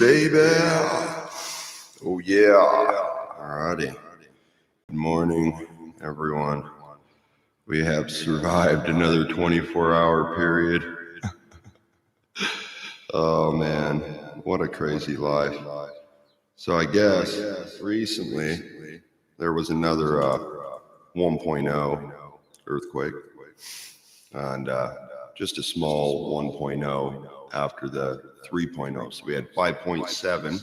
baby. Oh, yeah. Alrighty. Good morning, everyone. We have survived another 24-hour period. Oh, man. What a crazy life. So I guess recently there was another 1.0 earthquake. And just a small 1.0 after the 3.0. So we had 5.7,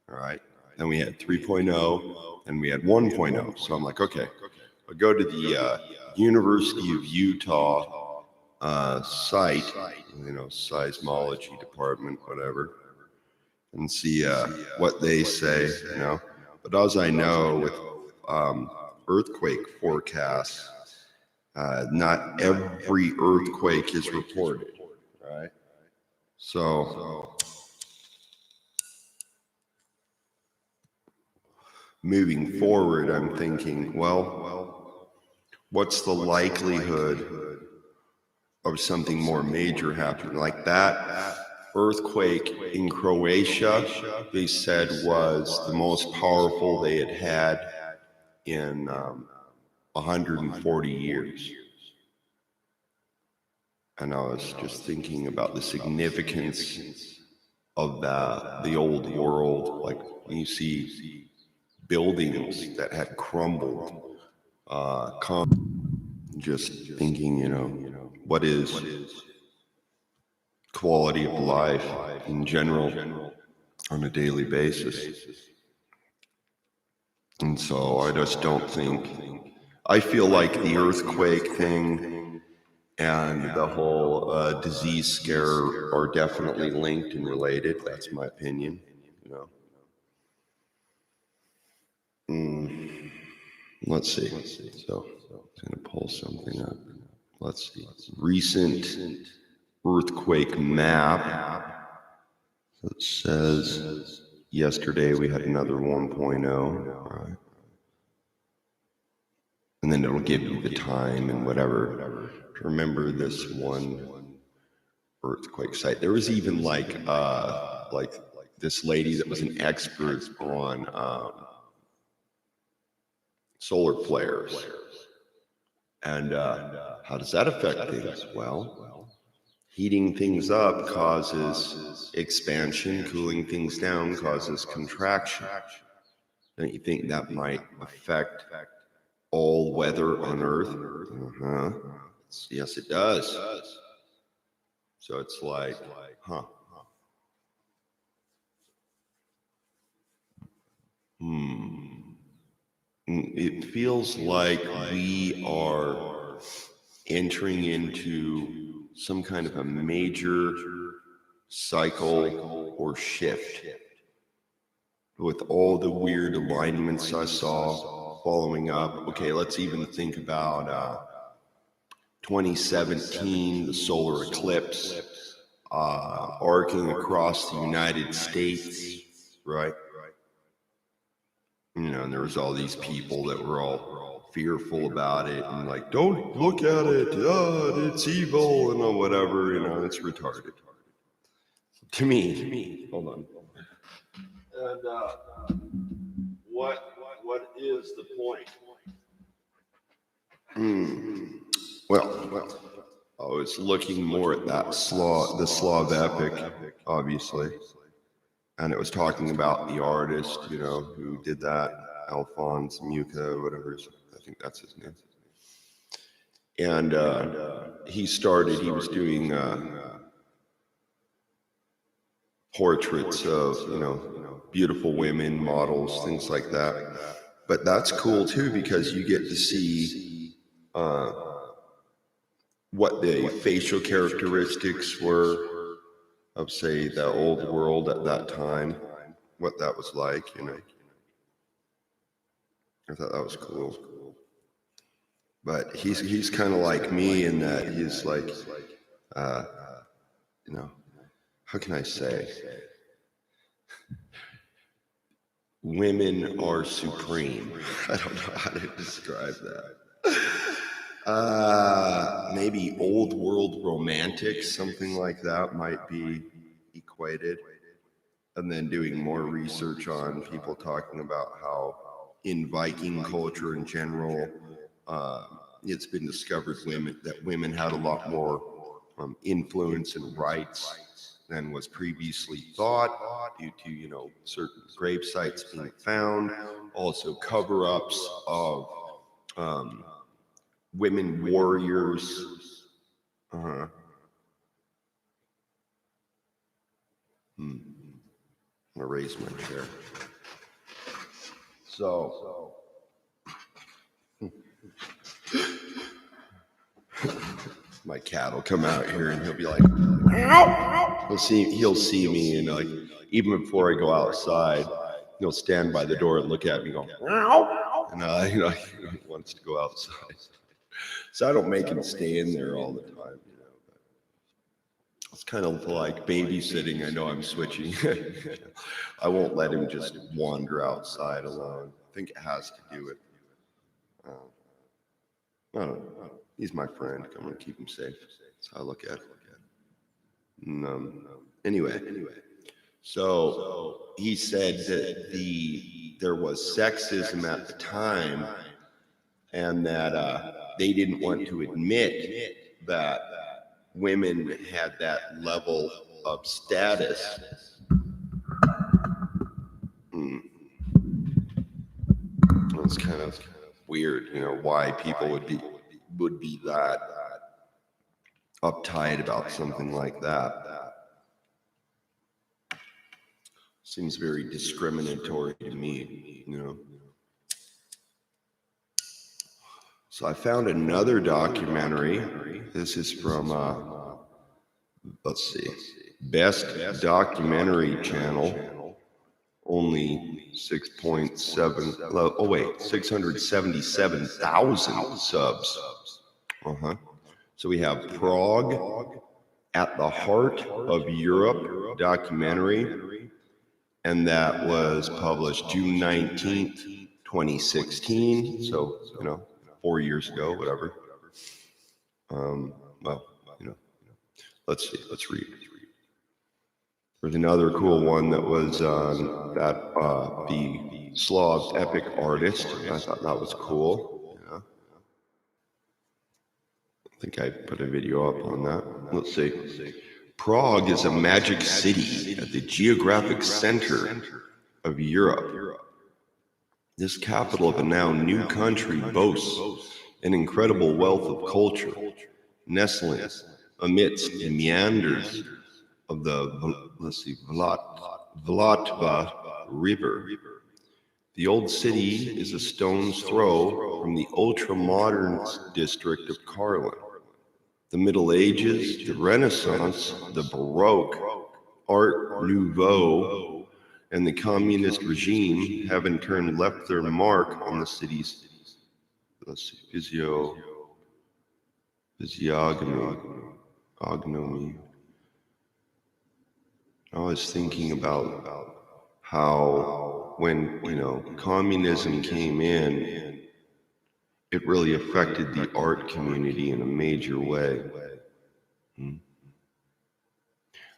all right? Then we had 3.0, and we had 1.0. So I'm like, okay, I'll go to the University of Utah site, seismology department, whatever, and see what they say, But as I know, with earthquake forecasts, not every earthquake is reported, right? So moving forward, I'm thinking, well, what's the likelihood of something more major happening? Like that earthquake in Croatia, they said was the most powerful they had had in 140 years. And I was just thinking about the significance of the old world, like when you see buildings that had crumbled, just thinking, what is quality of life in general on a daily basis. And so I just don't think, I feel like the earthquake thing and the whole disease scare are definitely linked and related. That's my opinion, Let's see. So I'm going to pull something up. Let's see. Recent earthquake map. So it says yesterday we had another 1.0. Right? And then it'll give you the time and whatever. Remember this one earthquake site. There was even like this lady that was an expert on solar flares. And how does that affect things? Well, heating things up causes expansion, cooling things down causes contraction. Don't you think that might affect all weather on Earth? Yes, it does. So it's like, It feels like we are entering into some kind of a major cycle or shift with all the weird alignments I saw following up. Okay, let's even think about 2017, the solar eclipse arcing across the United States, right? And there was all these people that were all fearful about it and like, don't look at it, it's evil and whatever, it's retarded. To me, hold on. And what is the point? Well, I was looking more at that the Slav epic, obviously. And it was talking about the artist, who did that, Alphonse Mucha, whatever, I think that's his name. And he was doing portraits of, beautiful women, models, things like that. But that's cool too, because you get to see what the facial characteristics were of, say, the old world at that time, what that was like, I thought that was cool. But he's kind of like me in that he's like, how can I say? Women are supreme. I don't know how to describe that. Maybe old world romantic, something like that might be equated. and then doing more research on people talking about how in Viking culture in general, it's been discovered that women had a lot more influence and rights than was previously thought, due to certain grave sites being found, also cover-ups of women warriors. I'm gonna raise my chair. So, my cat will come out here and he'll be like, "Ow!" He'll see me, and like even before I go outside, he'll stand by the door and look at me and go, "Ow!" And he wants to go outside. So I don't make him stay in there all the time. It's kind of like babysitting. I know I'm switching. I won't let him just wander outside alone. I think it has to do with, I don't know. He's my friend. I'm going to keep him safe. That's how I look at it. Anyway, so he said that there was sexism at the time, and that they didn't want to admit that women had that level of status. It's kind of weird, why people would be that uptight about something like that. Seems very discriminatory to me, So I found another documentary. This is from, let's see, Best Documentary Channel. Only 677,000 subs. So we have Prague, At the Heart of Europe documentary, and that was published June 19th, 2016. So, 4 years ago, whatever. Let's see, let's read. There's another cool one that was the Slav epic artist. I thought that was cool. I think I put a video up on that. Let's see. Prague is a magic city at the geographic center of Europe. This capital of a now new country boasts an incredible wealth of culture, nestling amidst the meanders of the Vltava River. The old city is a stone's throw from the ultra-modern district of Karlin. The Middle Ages, the Renaissance, the Baroque, Art Nouveau, and the communist regime have in turn left their mark on the city's physiognomy. I was thinking about how when, communism came in, it really affected the art community in a major way.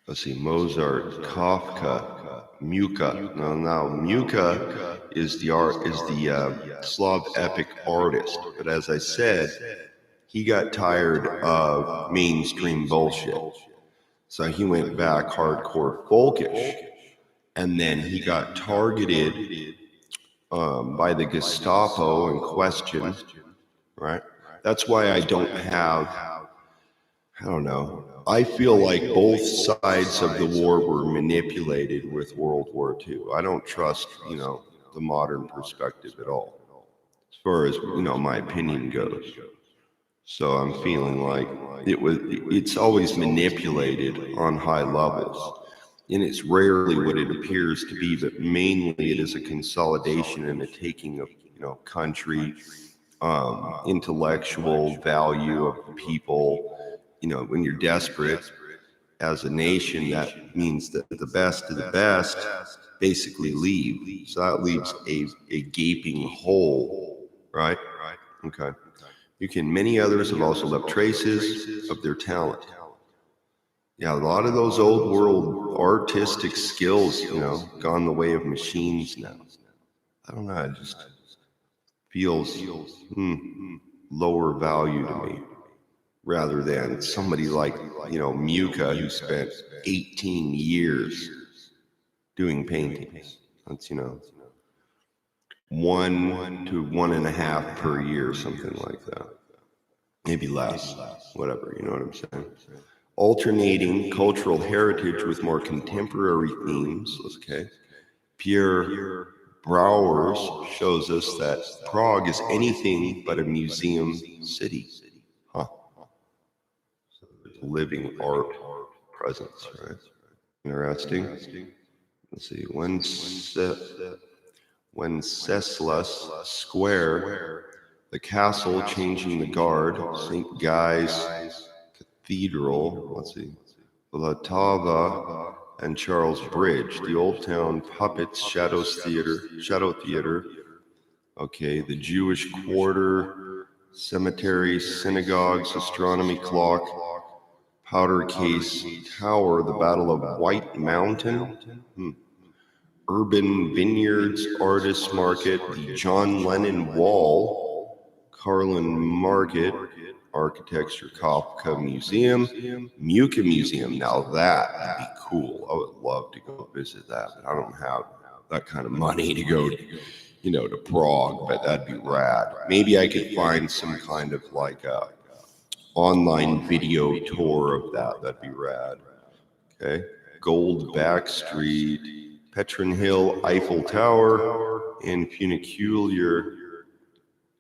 Let's see, Mozart, Kafka, Mucha. Now Mucha is the Slav epic artist, but as I said, he got tired of mainstream bullshit. So he went back hardcore folkish, and then he got targeted by the Gestapo and questioned, right? That's why I don't have, I feel like both sides of the war were manipulated with World War II. I don't trust, the modern perspective at all, as far as, my opinion goes. So I'm feeling like it's always manipulated on high levels. And it's rarely what it appears to be, but mainly it is a consolidation and a taking of, country, intellectual value of people. When you're desperate as a nation, that means that the best of the best basically leave. So that leaves a gaping hole, right? Okay. Many others have also left traces of their talent. Yeah, a lot of those old world artistic skills, gone the way of machines now. I don't know, it just feels lower value to me, rather than somebody like, Muka, who spent 18 years doing paintings. That's, 1 to 1.5 per year, something like that. Maybe less, whatever, you know what I'm saying? Alternating cultural heritage with more contemporary themes, okay? Pierre Brouwers shows us that Prague is anything but a museum city. Huh. So there's a living art presence, right? Interesting. Let's see, Wenceslas Square, the castle changing the guard, St. Guy's Cathedral, let's see, Vltava, and Charles Bridge, the Old Town Puppets, Shadow Theater, okay, the Jewish Quarter, cemeteries, synagogues, astronomy clock, Powder Case Tower, the Battle of White Mountain, Urban Vineyards, Artists Market, the John Lennon Wall, Carlin Market, Architecture Kopka Museum, Muka Museum. Now that would be cool. I would love to go visit that, but I don't have that kind of money to go, to Prague, but that'd be rad. Maybe I could find some kind of like a online video tour of that. That'd be rad. Okay. Goldback Street, Petrin Hill, Eiffel Tower, and Funicular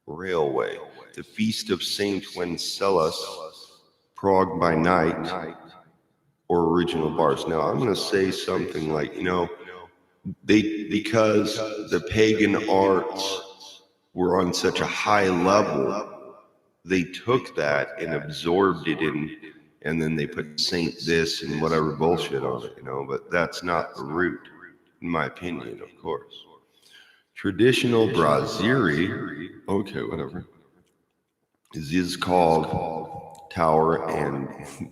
Railway. The Feast of Saint Wenceslas, Prague by Night, or original bars. Now, I'm going to say something like, because the pagan arts were on such a high level, they took that and absorbed it in, and then they put Saint this and whatever bullshit on it, but that's not the root, in my opinion, of course. Traditional brasserie, okay, whatever, is called Tower and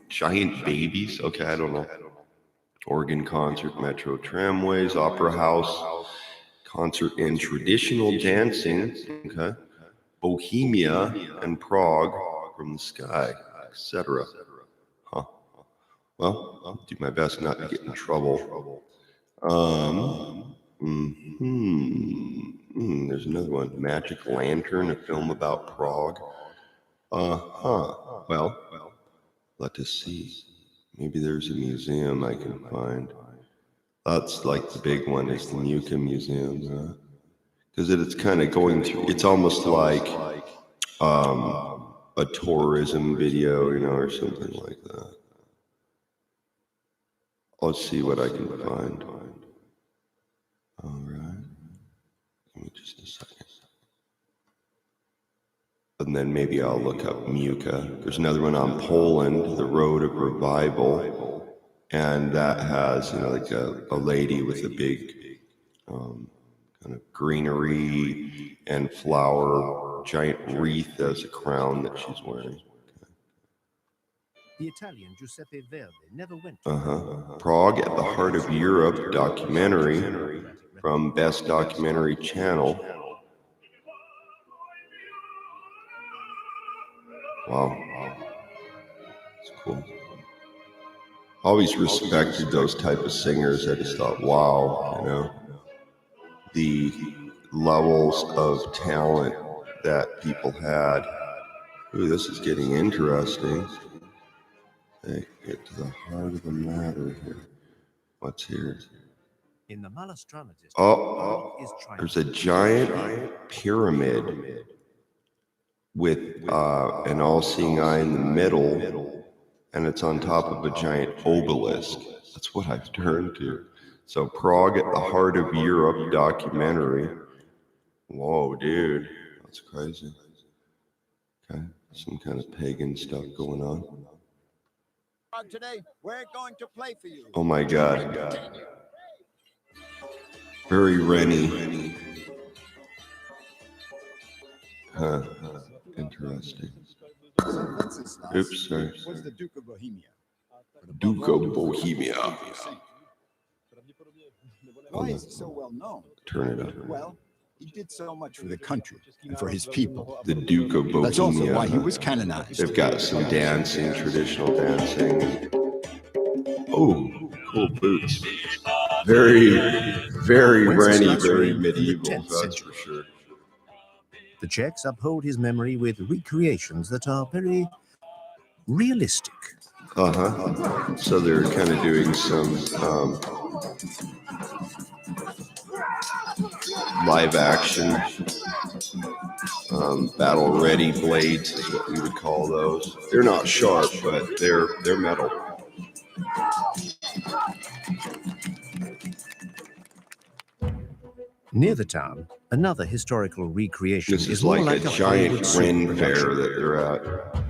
Giant Babies, okay, I don't know. Organ concert, metro tramways, opera house, concert and traditional dancing, okay. Bohemia and Prague from the sky, etc. Huh. Well, I'll do my best not to get in trouble. There's another one, Magic Lantern, a film about Prague. Well, let us see. Maybe there's a museum I can find. That's like the big one, is the Muka Museum. Because it's kind of going through, it's almost like a tourism video, or something like that. I'll see what I can find. All right. Give me just a second. And then maybe I'll look up Muka. There's another one on Poland, The Road of Revival. And that has, like a lady with a big kind of greenery and flower, giant wreath as a crown that she's wearing. The Italian Giuseppe Verdi never went Prague at the Heart of Europe documentary from Best Documentary Channel. Wow. It's cool. Always respected those type of singers. I just thought, wow, the levels of talent that people had. Ooh, this is getting interesting. Hey, get to the heart of the matter here. What's here? In the Malastrana district, there's a giant pyramid with an all-seeing eye in the middle, and it's on top of a giant obelisk. That's what I've turned to. So Prague at the Heart of Europe documentary. Whoa, dude, that's crazy. Okay, some kind of pagan stuff going on. Today, we're going to play for you. Oh my God. Very Rennie. Huh. Interesting. Oops, sorry. Was the Duke of Bohemia. Duke of Bohemia. Why is he so well known? Turn it up. Well, he did so much for the country and for his people. The Duke of Bohemia. That's also why he was canonized. They've got some dancing, traditional dancing. Oh, cool boots. Very, very rainy, very in the medieval, 10th that's century. for sure. The Czechs uphold his memory with recreations that are very realistic. So they're kind of doing some live action battle ready blades is what we would call those. They're not sharp, but they're metal. Near the town, another historical recreation This is more like a Hollywood giant suit Ren production. fair that they're at.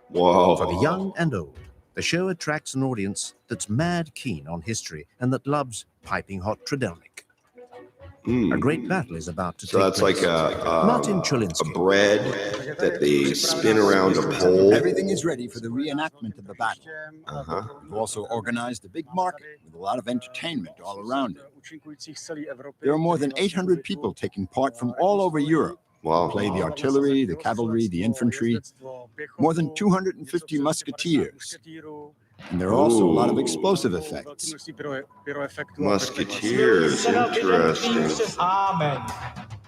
Whoa. For the young and old, the show attracts an audience that's mad keen on history and that loves piping hot Tredelnik. A great battle is about to So take that's place. like Martin a Chulinsky. bread that they spin around a pole. Everything is ready for the reenactment of the battle. We've also organized a big market with a lot of entertainment all around it. There are more than 800 people taking part from all over Europe. Wow. Play the artillery, the cavalry, the infantry, more than 250 musketeers. And there are also a lot of explosive effects. Musketeers, interesting.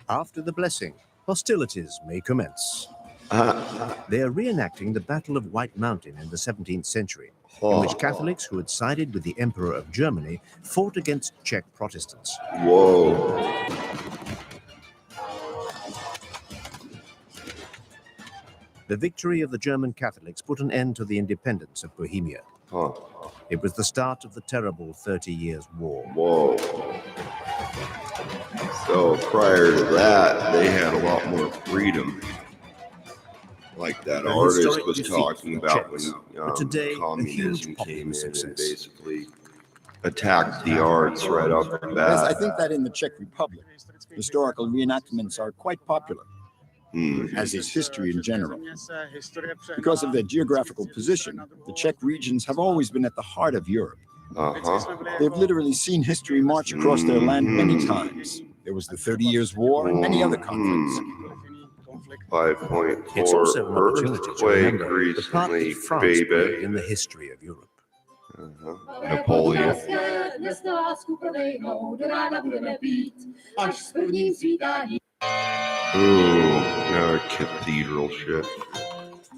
After the blessing, hostilities may commence. They are reenacting the Battle of White Mountain in the 17th century, in which Catholics who had sided with the Emperor of Germany fought against Czech Protestants. Whoa. The victory of the German Catholics put an end to the independence of Bohemia. It was the start of the terrible 30 Years' War. Whoa. So prior to that, they had a lot more freedom. Like that A artist historic was defeat talking for about Czechs, when but today, a communism huge came in popular and success. basically attacked the arts right off the Yes, I bat. think that in the Czech Republic, historical reenactments are quite popular, as is history in general. Because of their geographical position, the Czech regions have always been at the heart of Europe. They've literally seen history march across their land many times. There was the 30 Years' War and many other conflicts. 5.4 It's also an opportunity to earthquake remember the part recently, that France played baby. in the history of Europe. Napoleon. Ooh, another cathedral shit.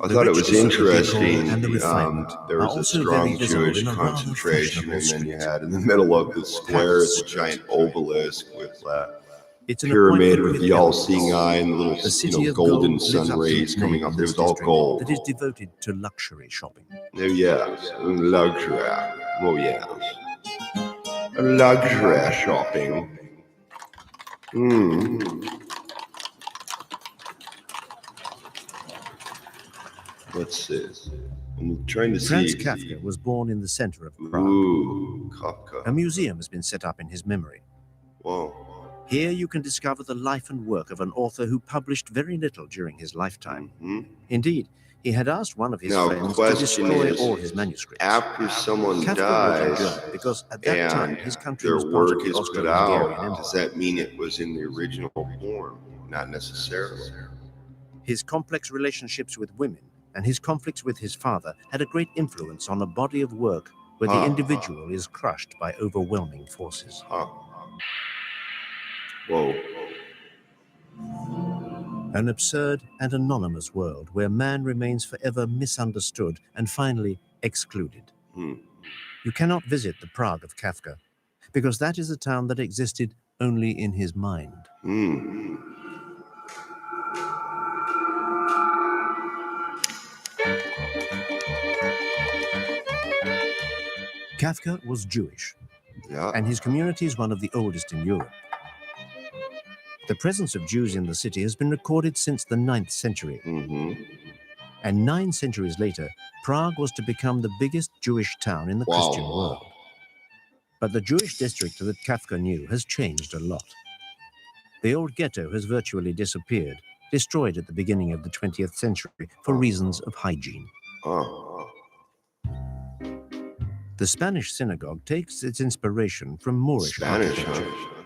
I thought it was interesting. And the refinement There are was a also strong very visible Jewish in a rather concentration, and fashionable then you street. had in the middle of the square is a giant obelisk with that It's an pyramid appointment with with the all-seeing elegance. eye and the little, The city of golden gold sun lives up to rays its coming name up. in It this was all district gold. that is devoted to luxury shopping. Oh, yes, luxury. Oh, yes. Luxury shopping. Let's see. I'm trying to Franz see. Kafka was born in the center of Prague. Ooh, A Kafka. museum has been set up in his memory. Whoa. Here you can discover the life and work of an author who published very little during his lifetime. Indeed, he had asked one of his Now, friends to question destroy is, all his manuscripts. after someone Kafka dies wrote in German because at that time and his country their was part of work the is put Austro-Hungarian out, does Empire. that mean it was in the original form? Not necessarily. His complex relationships with women and his conflicts with his father had a great influence on a body of work where the individual is crushed by overwhelming forces. Whoa. An absurd and anonymous world where man remains forever misunderstood and finally excluded. You cannot visit the Prague of Kafka because that is a town that existed only in his mind. Kafka was Jewish, Yeah. and his community is one of the oldest in Europe. The presence of Jews in the city has been recorded since the 9th century. And 9 centuries later, Prague was to become the biggest Jewish town in the Christian world. But the Jewish district that Kafka knew has changed a lot. The old ghetto has virtually disappeared, destroyed at the beginning of the 20th century for reasons of hygiene. The Spanish synagogue takes its inspiration from Moorish Spanish, architecture. huh?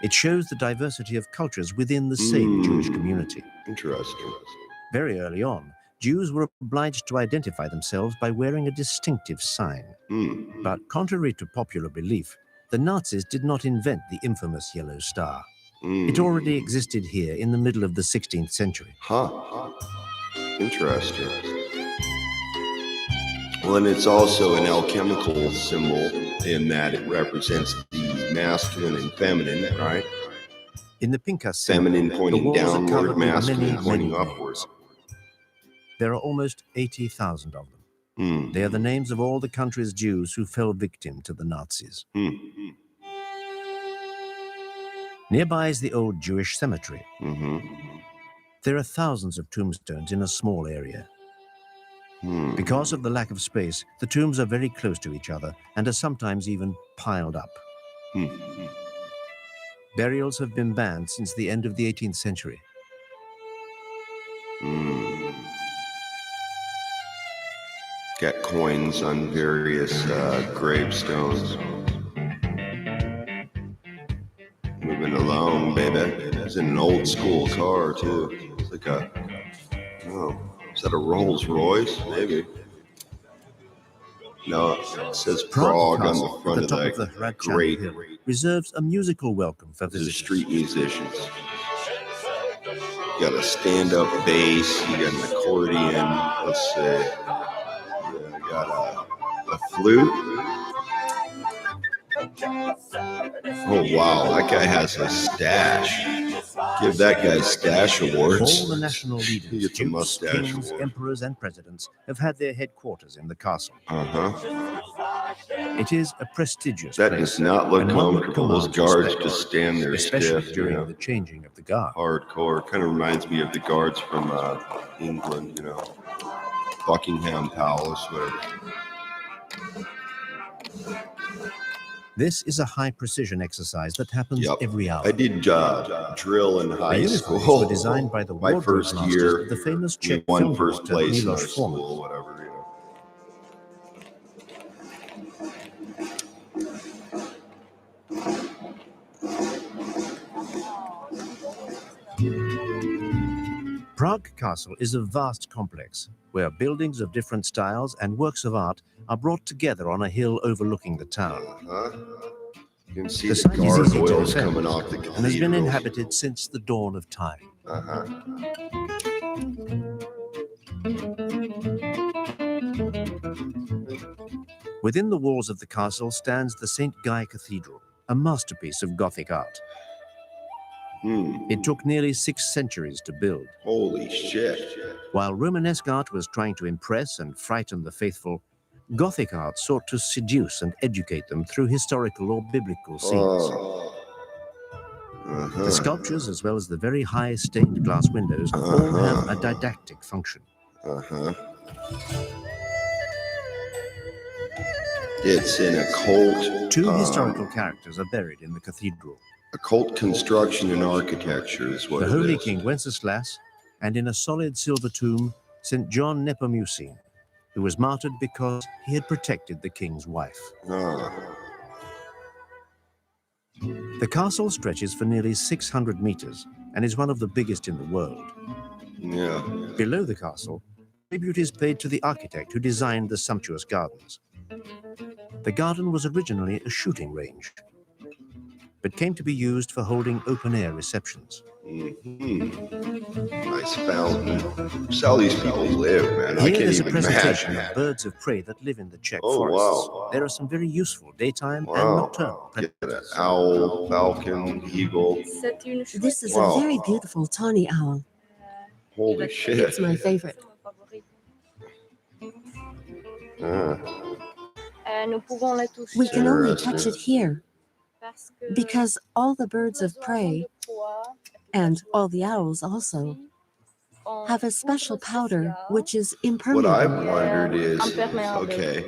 It shows the diversity of cultures within the same Jewish community. Interesting. Very early on, Jews were obliged to identify themselves by wearing a distinctive sign. But contrary to popular belief, the Nazis did not invent the infamous yellow star. It already existed here in the middle of the 16th century. Huh. Interesting. Well, and it's also an alchemical symbol in that it represents the masculine and feminine, right? In the Pinkas Feminine synagogue, pointing the walls are downward, covered with masculine pointing many upwards. names. There are almost 80,000 of them. They are the names of all the country's Jews who fell victim to the Nazis. Nearby is the old Jewish cemetery. There are thousands of tombstones in a small area. Because of the lack of space, the tombs are very close to each other and are sometimes even piled up. Burials have been banned since the end of the 18th century. Got coins on various gravestones. Moving along, baby. It's in an old school car, too. It's like a, oh, is that a Rolls Royce? Maybe. No, it says Prague on the front of the that Hradčany great. Hill reserves a musical welcome for These are visitors. street musicians. You got a stand-up bass, you got an accordion, let's say. You got a flute. Oh wow, that guy has a stash. Give that guy stash awards. All the national He leaders, gets a dukes, mustache kings, award. emperors, and presidents have had their headquarters in the castle. Uh-huh. It is a prestigious That place. does not look and one that comfortable. Those commands guards respect, just stand there especially stiff, during you know. the changing of the guard. Hardcore. Kind of reminds me of the guards from England, you know. Buckingham Palace, whatever. This is a high-precision exercise that happens every hour. I did drill in The high uniforms school. were designed by the My wardrobe first masters year, of the famous we Czech won film first director place in our Milos Forman. school, whatever, you know. Prague Castle is a vast complex where buildings of different styles and works of art are brought together on a hill overlooking the town. You can see The the site is easy to gargoyles defend coming off the and has been cathedral. inhabited since the dawn of time. Within the walls of the castle stands the St. Guy Cathedral, a masterpiece of Gothic art. It took nearly 6 centuries to build. Holy shit. While Romanesque art was trying to impress and frighten the faithful, Gothic art sought to seduce and educate them through historical or biblical scenes. The sculptures, as well as the very high stained glass windows, all have a didactic function. It's an occult. 2 historical characters are buried in the cathedral. Occult construction and architecture is what The it Holy is. King Wenceslas, and in a solid silver tomb, St. John Nepomucene, who was martyred because he had protected the king's wife. The castle stretches for nearly 600 meters and is one of the biggest in the world. Below the castle, tribute is paid to the architect who designed the sumptuous gardens. The garden was originally a shooting range, but came to be used for holding open-air receptions. Nice fountain. That's how these people live, man. I Here can't is a even presentation imagine. of birds of prey that live in the Czech Oh, forests. wow. There are some very useful daytime and Wow. nocturnal Get predators. an owl, falcon, eagle. This is Wow. a very beautiful tawny owl. Holy shit. It's my favorite. We can only touch it here because all the birds of prey and all the owls also have a special powder which is What impermeable. I've wondered is, okay,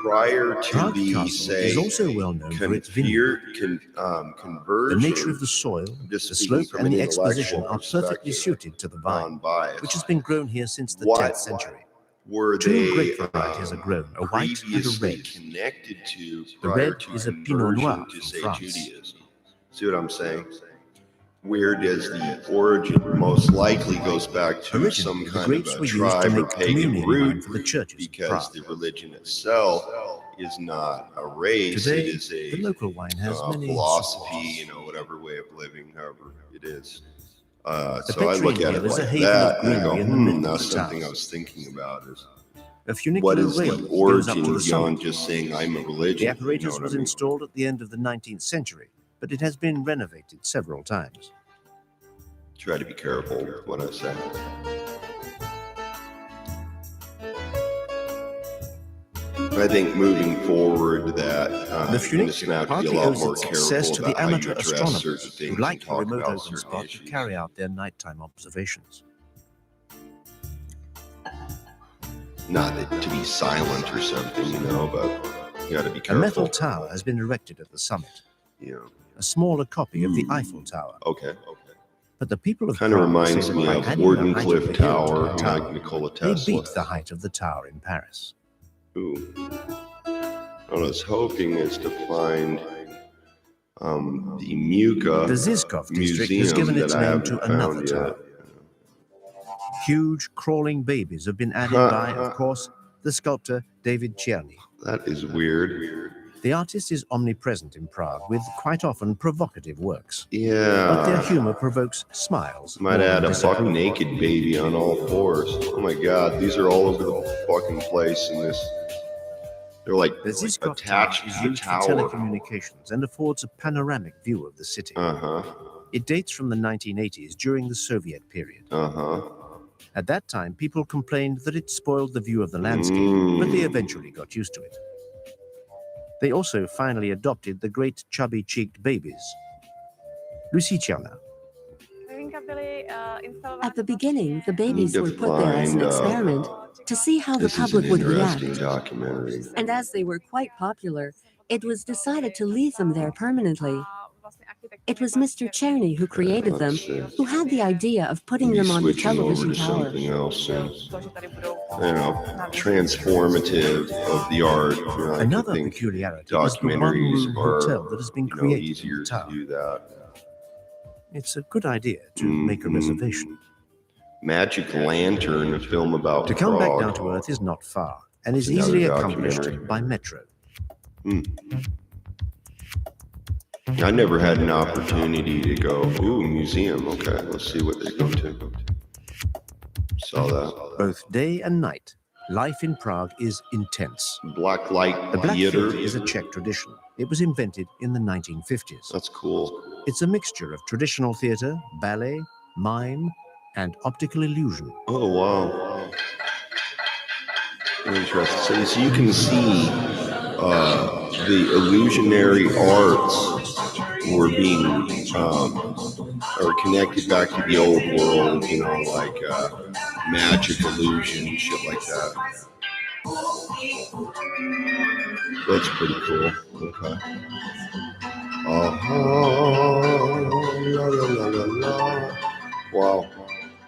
prior to Prague the, Castle say, is also well known for its vineyard. The conversion, nature of the soil, just the speaking slope, from and an the exposition intellectual are perfectly perspective, suited to the vine, non-biased. which has been grown here since the What 10th century. were Two they great varieties are grown, a white and a previously red. connected to The prior red to is a Pinot conversion Noir to from say France. Judaism? See what I'm saying? Wyrd as the origin most likely goes back to Originally, some the kind of grapes a were used to tribe or make pagan communion wine root for the churches of because Prague. the religion itself is not a race. Today, it is a the local wine has many philosophy, supporters. whatever way of living, however it is. The So I look at Petrine it is a like haven that, of and I go, greenery in the middle of that's the something I town. was thinking about is A what funicular is the railway goes up origin to the beyond summit. just saying I'm a The religion? You know apparatus what was I mean? installed at the end of the 19th century, but it has been renovated several times. Try to be careful with what I say. I think moving forward that The you're going to funicular have to be a partly lot owes more its success careful to the about how you amateur address certain astronomers things who and like the talk remote about open certain spot to issues. carry out their nighttime observations. Not that to be silent or something, but you got to be A careful. metal tower has been erected at the summit, a smaller copy of the Eiffel Tower. Okay. But the people of Kind of Prague reminds say that me by of adding the height of Wardenclyffe the hill to Tower, the tower, like Nikola they Tesla. beat the height of the tower in Paris. Ooh. What I was hoping is to find the Muka The Zizkov district has museum given its that I name haven't to another found tower. yet. Huge crawling babies have been added by, of course, the sculptor David Czerny. That is weird. The artist is omnipresent in Prague with quite often provocative works. Yeah. But their humor provokes smiles. Might more add than a buck disapproval. naked baby on all fours. Oh my god, these are all over the fucking place in this. They're like The Zizkov attached tower is to the used for tower. telecommunications and affords a panoramic view of the city. Uh-huh. It dates from the 1980s during the Soviet period. Uh-huh. At that time, people complained that it spoiled the view of the landscape, but they eventually got used to it. They also finally adopted the great chubby-cheeked babies. Lucy Cherna. At the beginning, the babies were put there as an find, experiment to see how the This is public an would react. interesting documentary. And as they were quite popular, it was decided to leave them there permanently. It was Mr. Czerny who created them, Let's see. who had the idea of putting Be them on the switching over television to tower. something else soon. Transformative of the art. I Another think peculiarity is the documentaries one-room hotel are that has been created in easier the to tower. do that. It's a good idea to make a reservation. Magic Lantern, a film about To come back Prague. down to Earth is not far and is Another easily accomplished documentary. by metro. I never had an opportunity to go, museum. Okay, let's see what they go to. Saw that. Both day and night, life in Prague is intense. Black Light The Black Theater. Theatre is a Czech tradition. It was invented in the 1950s. That's cool. It's a mixture of traditional theatre, ballet, mime, and optical illusion. Oh, wow. Interesting. So you can see the illusionary arts were being are connected back to the old world, like magic illusion, shit like that. That's pretty cool. Okay. La, la, la, la. Wow.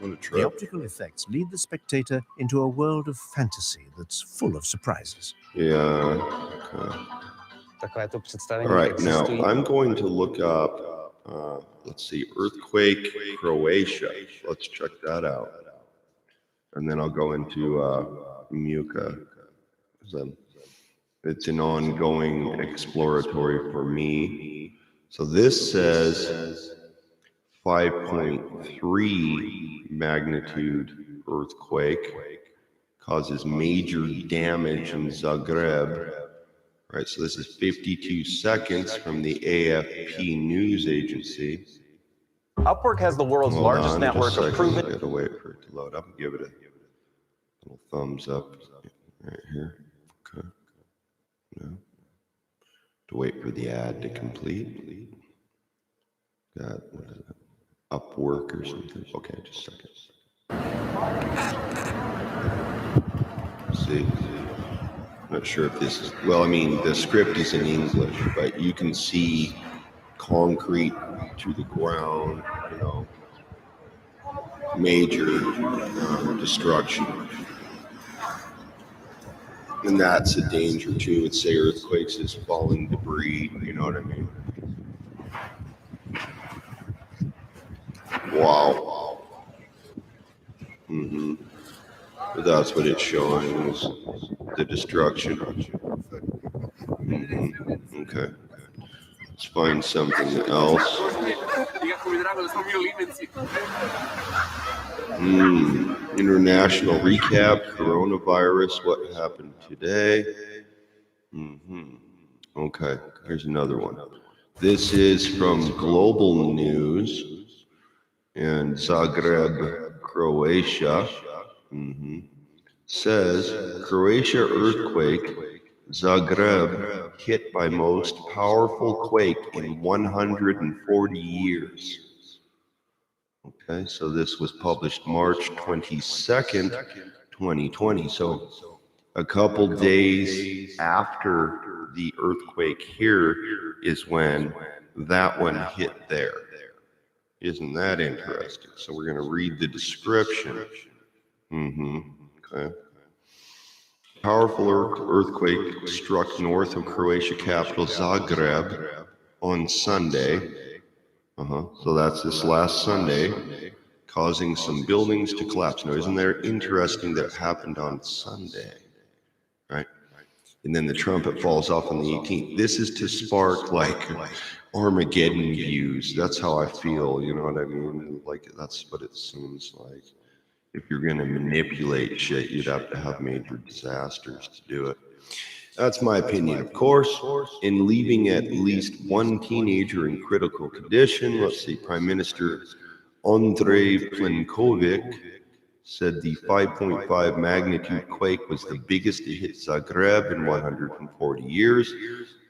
What a The trip. optical effects lead the spectator into a world of fantasy that's full of surprises. Yeah. Okay. All right. Now I'm going to look up, let's see, Earthquake Croatia. Let's check that out. And then I'll go into Muka. It's an ongoing exploratory for me. So this says 5.3 magnitude earthquake causes major damage in Zagreb. Right, so this is 52 seconds from the AFP news agency. Upwork has the world's Hold largest on, network just a of second. proven. I gotta wait for it to load up. Give it a little thumbs up right here. Okay. No. To wait for the ad to complete. Got what is it? Upwork or something. Okay, just a second. See. Not sure if this is, well, I mean, the script is in English, but you can see concrete to the ground, major destruction. And that's a danger too. With say earthquakes is falling debris. You know what I mean? Wow. Mm-hmm. But that's what it's showing is the destruction. Mm-hmm. Okay. Let's find something else. International recap, coronavirus, what happened today? Mm-hmm. Okay, here's another one. This is from Global News in Zagreb, Croatia. Mm-hmm. Says Croatia earthquake, Zagreb hit by most powerful quake in 140 years. Okay, so this was published March 22nd, 2020. So a couple days after the earthquake here is when that one hit there. Isn't that interesting? So we're going to read the description. Okay. Powerful earthquake struck north of Croatia capital Zagreb on Sunday. So that's this last Sunday, causing some buildings to collapse. Now, isn't that interesting that it happened on Sunday, right? And then the trumpet falls off on the 18th. This is to spark like Armageddon views. That's how I feel, you know what I mean? Like that's what it seems like. If you're going to manipulate shit, you'd have to have major disasters to do it. That's my opinion, of course. In leaving at least one teenager in critical condition, let's see, Prime Minister Andrej Plenković said the 5.5 magnitude quake was the biggest to hit Zagreb in 140 years.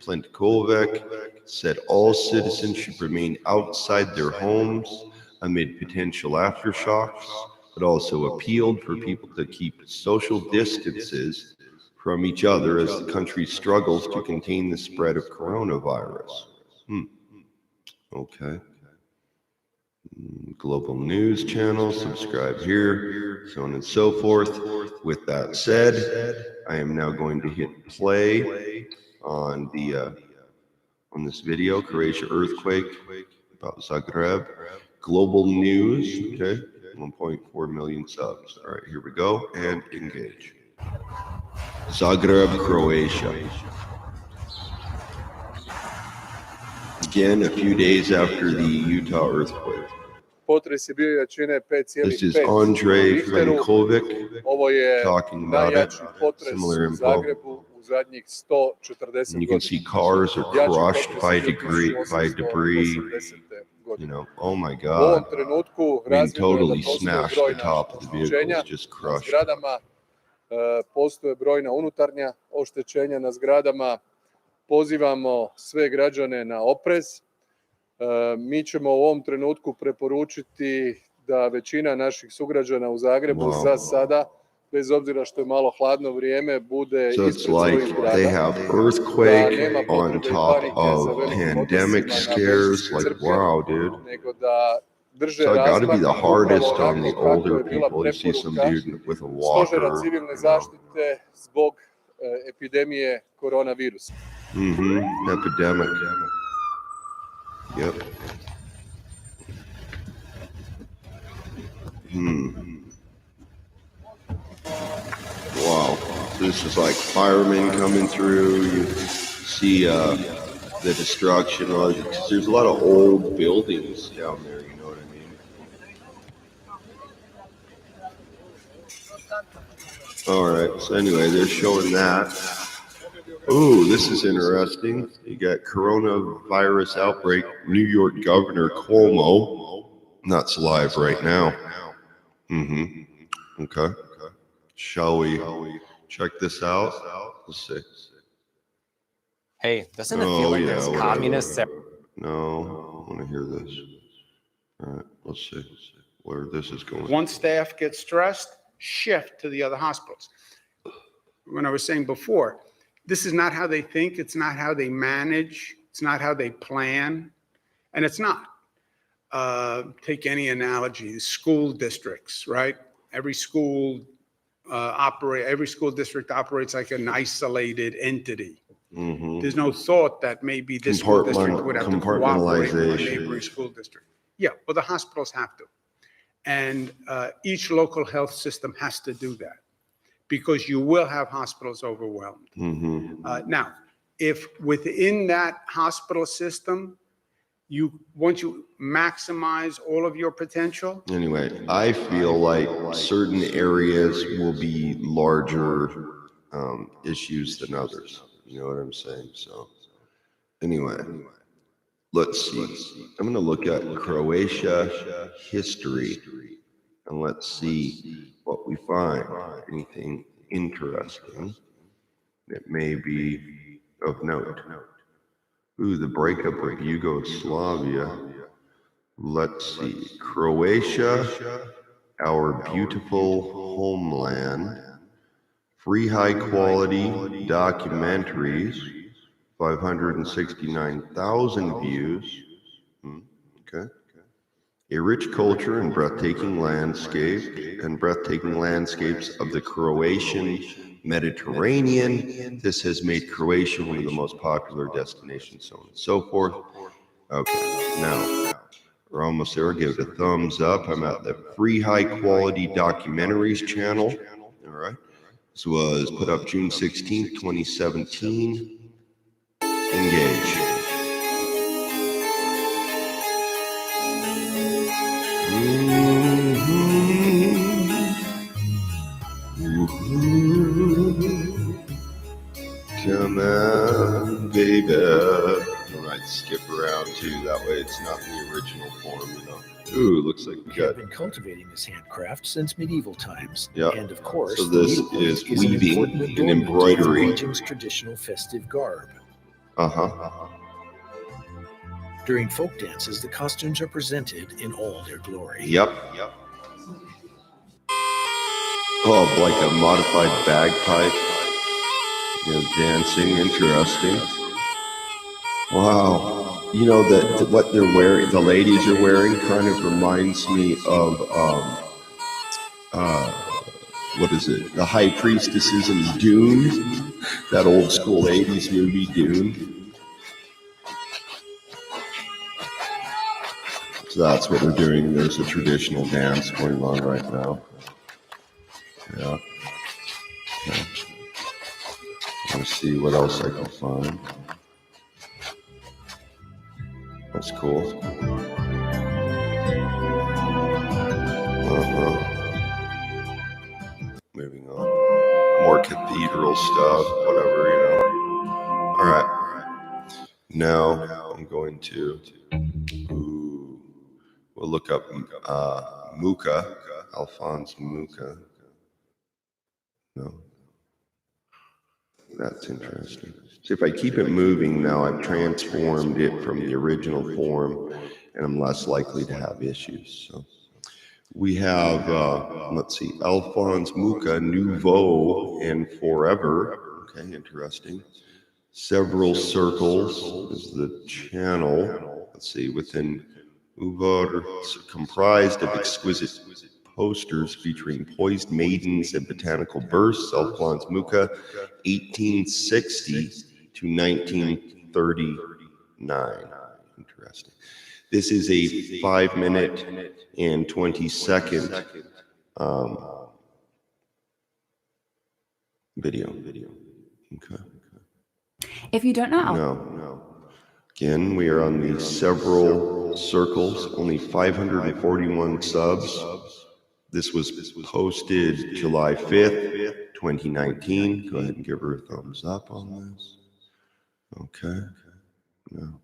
Plenković said all citizens should remain outside their homes amid potential aftershocks, but also appealed for people to keep social distances from each other as the country struggles to contain the spread of coronavirus. Okay. Global news channel, subscribe here, so on and so forth. With that said, I am now going to hit play on the on this video, Croatia earthquake about Zagreb. Global news, okay, 1.4 million subs. All right, here we go, and engage. Zagreb, Croatia. Again, a few days after the Utah earthquake. Potres je bio jačine 5,5 This is Andrej Plenković Ovo je talking about it. najjači potres Similar u info. Zagrebu u zadnjih 140 And you can see cars are crushed by debris. You know, oh my U ovom God. trenutku I mean, razvidno je da totally postoje smashed the brojna top of the vehicle, oštećenja it's just na crushed. zgradama, postoje brojna unutarnja oštećenja na zgradama. Pozivamo sve građane na oprez. Mi ćemo u ovom trenutku preporučiti da većina naših sugrađana u Zagrebu za sada, bez obzira što je malo hladno vrijeme, bude So it's ispred like svojih they zgrada. have earthquake on top of pandemic scares. Like, wow, dude. Nego da drže So it got to be razmak the hardest upravo on the onako kako older je bila people. You see some preporuka dude with a Stožera walker. civilne You know. zaštite zbog epidemije koronavirusa. Epidemic. Yep. Wow. This is like firemen coming through. You see the destruction. There's a lot of old buildings down there, you know what I mean? All right. So anyway, they're showing that. Ooh, this is interesting. You got coronavirus outbreak. New York Governor Cuomo. That's live right now. Okay. Shall we check this out? Let's see. Hey, doesn't it feel like there's whatever. communists? No, I want to hear this. All right, let's see where this is going. One staff gets stressed, shift to the other hospitals. When I was saying before, this is not how they think, it's not how they manage, it's not how they plan, and it's not. Take any analogy, school districts, right? Every school operate, every school district operates like an isolated entity. Mm-hmm. There's no thought that maybe this school district would have to cooperate with a Compartmentalization. neighboring school district. Yeah, well, the hospitals have to. And each local health system has to do that because you will have hospitals overwhelmed. Mm-hmm. Now, if within that hospital system, once you maximize all of your potential, Anyway, I feel like certain areas will be larger issues than others. You know what I'm saying? So anyway, let's see. I'm going to look at Croatia history and let's see what we find. Anything interesting that may be of note. Ooh, the breakup of Yugoslavia. Let's see. Croatia, our beautiful homeland. Free high quality documentaries, 569,000 views. Okay. A rich culture and breathtaking landscapes of the Croatian Mediterranean. This has made Croatia one of the most popular destinations, so on and so forth. Okay, now we're almost there. Give it a thumbs up. I'm at the Free High Quality Documentaries channel. All right. This was put up June 16th, 2017. Engage. Come on, baby. I might skip around too, that way it's not in the original form, you know. Ooh, looks like we We got. have been cultivating this handcraft since medieval times. Yeah. And of course, So this the is needlepoint weaving an important and adornment of the embroidery. region's traditional festive garb. Uh-huh. During folk dances, the costumes are presented in all their glory. Yep. Oh, like a modified bagpipe. You know, dancing, interesting. Wow. You know, that what they're wearing, the ladies are wearing, kind of reminds me of what is it? The High Priestesses in Dune, that old school 80s movie Dune. So that's what they're doing. There's a traditional dance going on right now. Yeah. Okay. Let's see what else I can find. That's cool. Moving on. More cathedral stuff, whatever, you know. All right. Now I'm going to, we'll look up Mucha, Alphonse Mucha. No. That's interesting. So if I keep it moving now, I've transformed it from the original form, and I'm less likely to have issues. So we have, let's see, Alphonse Mucha, Nouveau, and Forever. Okay, interesting. Several circles is the channel. Let's see, within Wyrd, comprised of exquisite posters featuring poised maidens and botanical bursts. Alphonse Mucha, 1860 to 1939. Interesting. This is a 5-minute and 20-second video. Okay. If you don't know, No. Again, we are on the several circles, only 541 subs. This was posted July 5th, 2019. Go ahead and give her a thumbs up on this. Okay. No.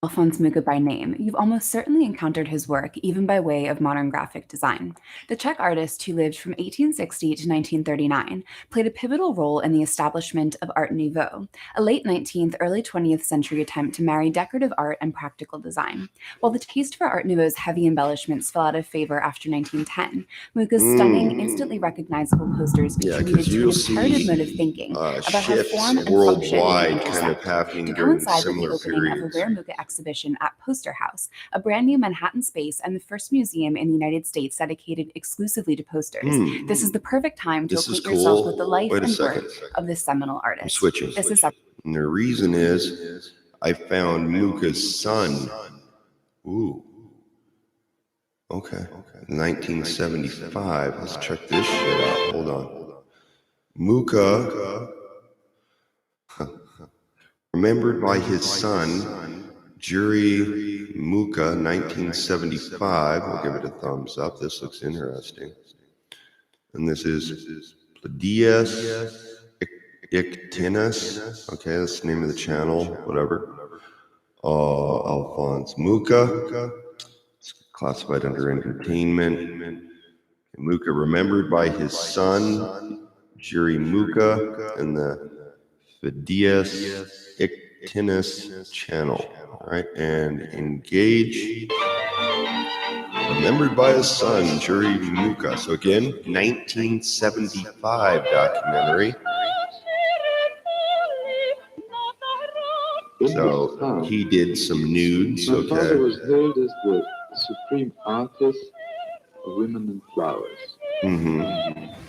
Alphonse Mucha by name, you've almost certainly encountered his work, even by way of modern graphic design. The Czech artist, who lived from 1860 to 1939, played a pivotal role in the establishment of Art Nouveau, a late 19th, early 20th century attempt to marry decorative art and practical design. While the taste for Art Nouveau's heavy embellishments fell out of favor after 1910, Mucha's stunning, instantly recognizable posters contributed to an imperative mode of thinking about how shifts form and function worldwide intersect, kind of happening to during coincide with the similar opening of a periods. rare Mucha exhibition at Poster House, a brand new Manhattan space and the first museum in the United States dedicated exclusively to posters. This is the perfect time to This is acquaint yourself with the cool. life Wait a and second. work of this seminal artist. I'm switching. This is And the reason is I found Muka's son. Ooh. Okay. 1975. Let's check this shit out. Hold on. Muka, remembered by his son, Juri Muka, 1975. We'll give it a thumbs up. This looks interesting. And this is Pladias Ictinus. Okay, that's the name of the channel, whatever. Alphonse Muka. It's classified under entertainment. Muka remembered by his son, Juri Muka, and the Phidias Ictinus channel. All right, and engage. Remembered by his son, Juri Muka. So again, 1975 documentary. So he did some nudes. My father was Okay. hailed as the supreme artist of women and flowers.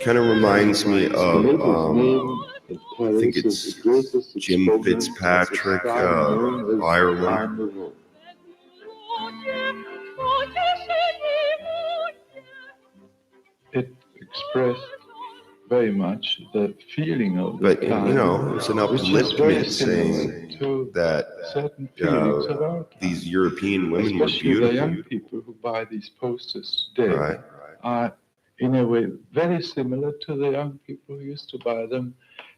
Kind of reminds me He of, made his name in I think Paris as it's the greatest Jim exponent Fitzpatrick, of a style known as Ireland. Art Nouveau. It expressed very much the feeling of the But, time, you know, it's an which is very upliftment similar saying to that certain feelings of our time. these European women were Especially the young beautiful. people who buy these posters today Right. are, in a way, very similar to the young people who used to buy them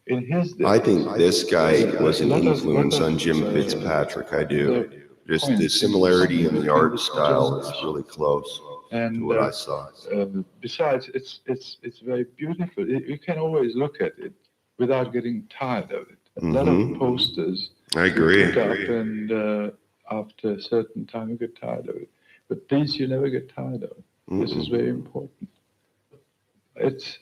in his day. I think this guy was an Lot of- influence lot of, on Jim Fitzpatrick. I do. the Just the points similarity in the art between style the is really close to And what I saw. besides, it's very beautiful. You can always look at it without getting tired of it. A lot of posters. I agree. You pick up and after a certain time you get tired of it. But these you never get tired of. This is very important. It's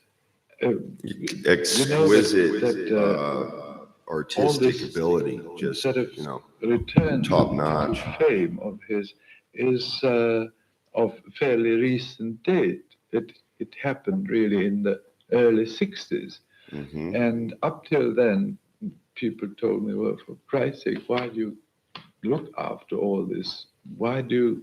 Exquisite that, artistic all this ability, just, sort of you know, return top to notch. fame of his is of fairly recent date. It happened really in the early 60s. And up till then, people told me, well, for Christ's sake, why do you look after all this? What do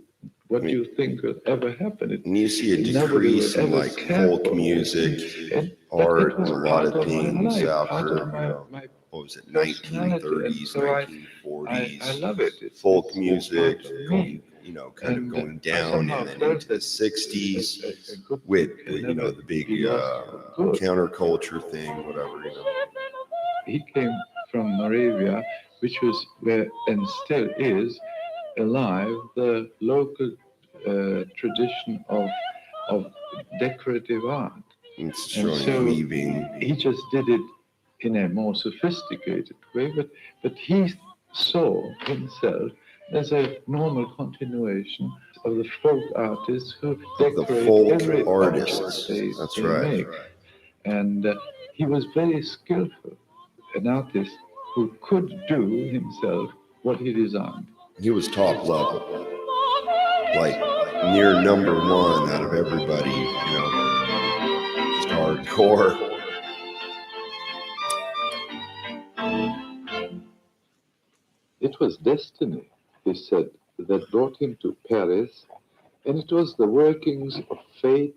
you think will ever happen? And you see a Nobody will decrease in ever like care folk for all music, this. art, But and it a was lot part of of my things life, part after, of you know, my what was it, personality. 1930s, And so 1940s. I love it. Folk It's music, part of me. going, you know, kind of And going I down somehow and then felt into the that 60s a good with, thing can you know, never the big be lost for good. counterculture thing, whatever, you know. He came from Moravia, which was where, and still is, alive, the local tradition of decorative art. It's And showing so weaving. he just did it in a more sophisticated way, but he saw himself as a normal continuation of the folk artists who decorate folk every artists. object they That's right. make. And he was very skillful, an artist who could do himself what he designed. He was top level, like near number one out of everybody, you know, just hardcore. It was destiny, he said, that brought him to Paris, and it was the workings of fate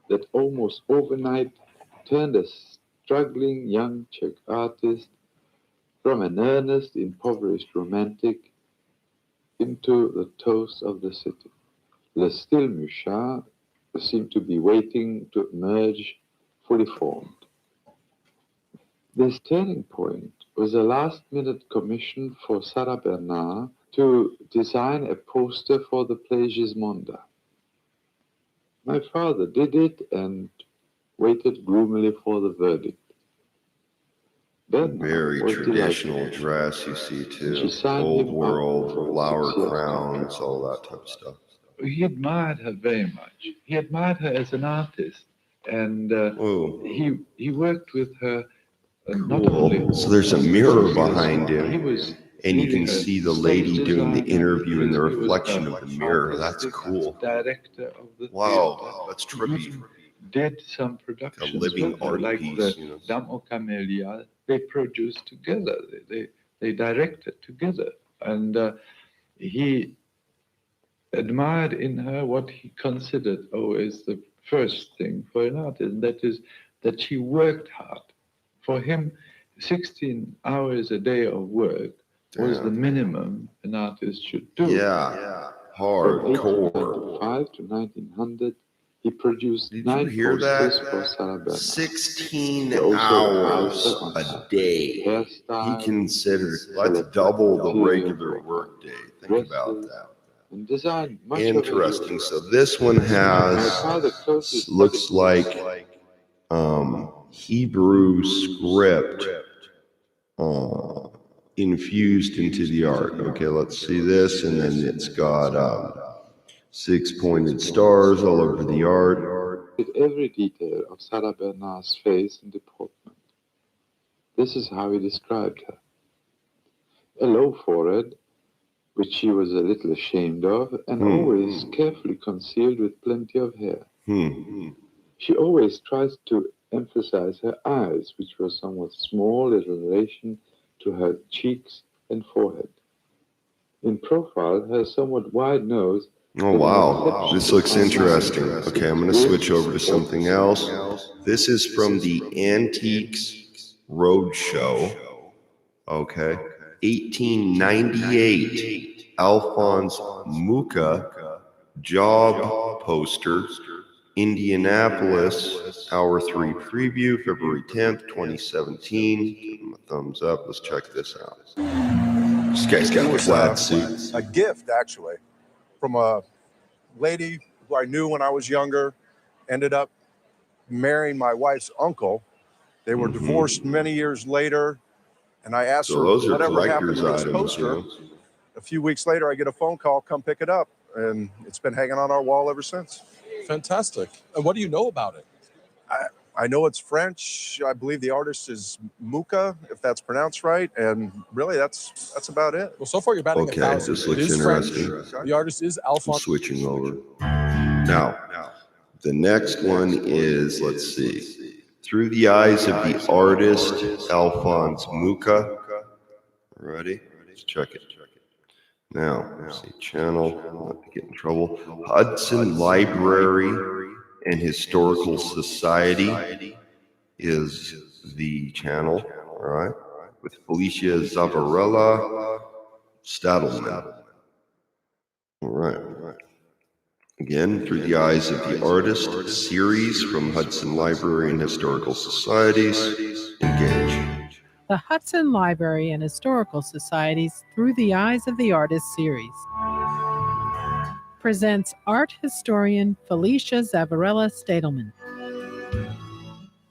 that almost overnight turned a struggling young Czech artist from an earnest, impoverished romantic into the toast of the city. Le Style Mouchard seemed to be waiting to emerge fully formed. This turning point was a last-minute commission for Sarah Bernard to design a poster for the play Gismonda. My father did it and waited gloomily for the verdict. Bernard Very was traditional delighted. dress, you see, She too. signed Old him up world, for a flower 6-year crowns, contract. all that type of stuff. He admired her very much. He admired her as an artist, and Whoa. he worked with her not Cool. only. So there's a mirror behind him. He was And you can see the lady doing the interview in the reflection of the mirror. That's cool. Director of the Wow, that's trippy. did some productions A living with her, art like piece, the you know. Dame aux Camélias. They produced together. They directed together, and he admired in her what he considered is the first thing for an artist, and that is that she worked hard. For him, 16 hours a day of work was the minimum an artist should do. Yeah, From hardcore. 1895 to 1900, he produced Did 9 you hear posters that? for Sarah Bernhardt. 16 He also hours advised her on a day. hairstyle, He considered, that's selected double the material regular for work day. Think dresses, about that. and designed much Interesting. of So this one My has, father closely looks studied like Hebrew script infused into the art. Okay, let's see this, and then it's got 6 pointed stars all over the art. with every detail of Sarah Bernhardt's face and deportment. This is how he described her. A low forehead, which she was a little ashamed of, and always carefully concealed with plenty of hair. She always tries to emphasize her eyes, which were somewhat small in relation to her cheeks and forehead. In profile, her somewhat wide nose. Oh wow, this looks interesting. Okay, I'm going to switch over to something else. This is from the Antiques Roadshow. Okay, 1898. Alphonse Mucha job poster, Indianapolis, Hour 3 preview, February 10th, 2017. Give him a thumbs up. Let's check this out. This guy's got a plaid suit. A gift, actually, from a lady who I knew when I was younger, ended up marrying my wife's uncle. They were divorced many years later, and I asked her those are whatever happened to collector's this items, poster. you know? A few weeks later, I get a phone call, come pick it up, and it's been hanging on our wall ever since. Fantastic. And what do you know about it? I know it's French. I believe the artist is Mucha, if that's pronounced right. And really, that's about it. Well, so far you're batting Okay, 1,000. this looks It is interesting. French. The artist is I'm Alphonse. switching over. Now, the next one is, let's see, Through the Eyes of the Artist, Alphonse Mucha. Ready? Let's check it. Now, let's see, channel, not to get in trouble. Hudson Library and Historical Society is the channel, all right, with Felicia Zavarella Stadelman. All right. Again, Through the Eyes of the Artist series from Hudson Library and Historical Societies. Engage. The Hudson Library and Historical Society's Through the Eyes of the Artist series presents art historian Felicia Zavarella Stadelman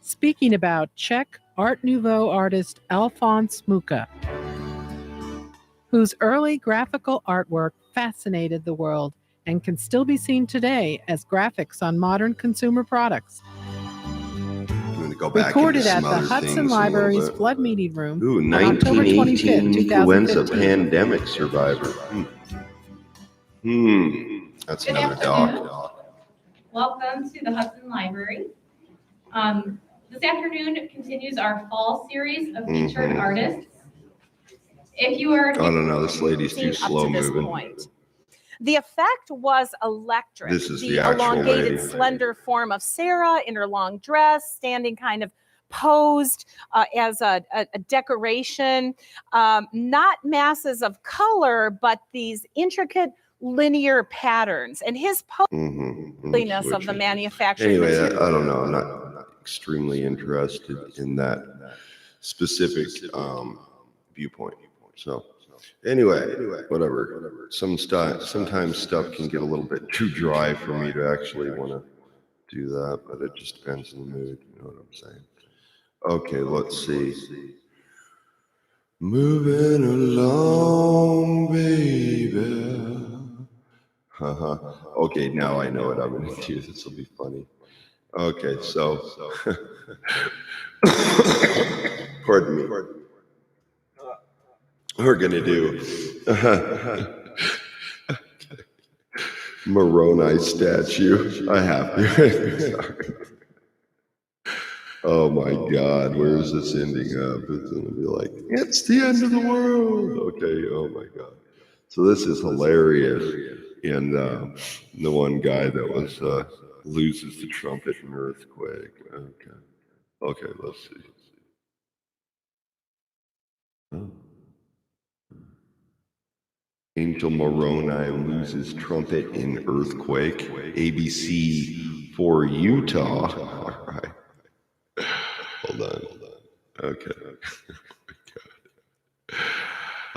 speaking about Czech Art Nouveau artist Alphonse Mucha, whose early graphical artwork fascinated the world and can still be seen today as graphics on modern consumer products. Go back recorded into at some the other Hudson things Library's Flood Meeting Room Ooh, on October 1918 25th, influenza 2015. pandemic survivor. That's Good another afternoon. doc. Welcome to the Hudson Library. This afternoon continues our fall series of featured artists. If you are I don't know, this lady's too slow up to this moving. point. The effect was electric. This is the actual elongated, lady. slender form of Sarah in her long dress, standing kind of posed as a decoration. Not masses of color, but these intricate linear patterns. And his poliness of the manufactured Anyway, material. I don't know. I'm not extremely interested in that specific viewpoint. So anyway, whatever. Sometimes stuff can get a little bit too dry for me to actually want to do that, but it just depends on the mood. You know what I'm saying? Okay, let's see. Moving along, baby. Okay, now I know what I'm going to do. This will be funny. Okay, so. Pardon me. We're gonna do Moroni statue. I have to. Sorry. Oh my God, where is this ending up? It's gonna be like, it's the end of the world. Okay, oh my God. So this is hilarious. And the one guy that was loses the trumpet in earthquake. Okay, let's see. Oh. Angel Moroni loses trumpet in earthquake. ABC for Utah. All right. Hold on. Okay.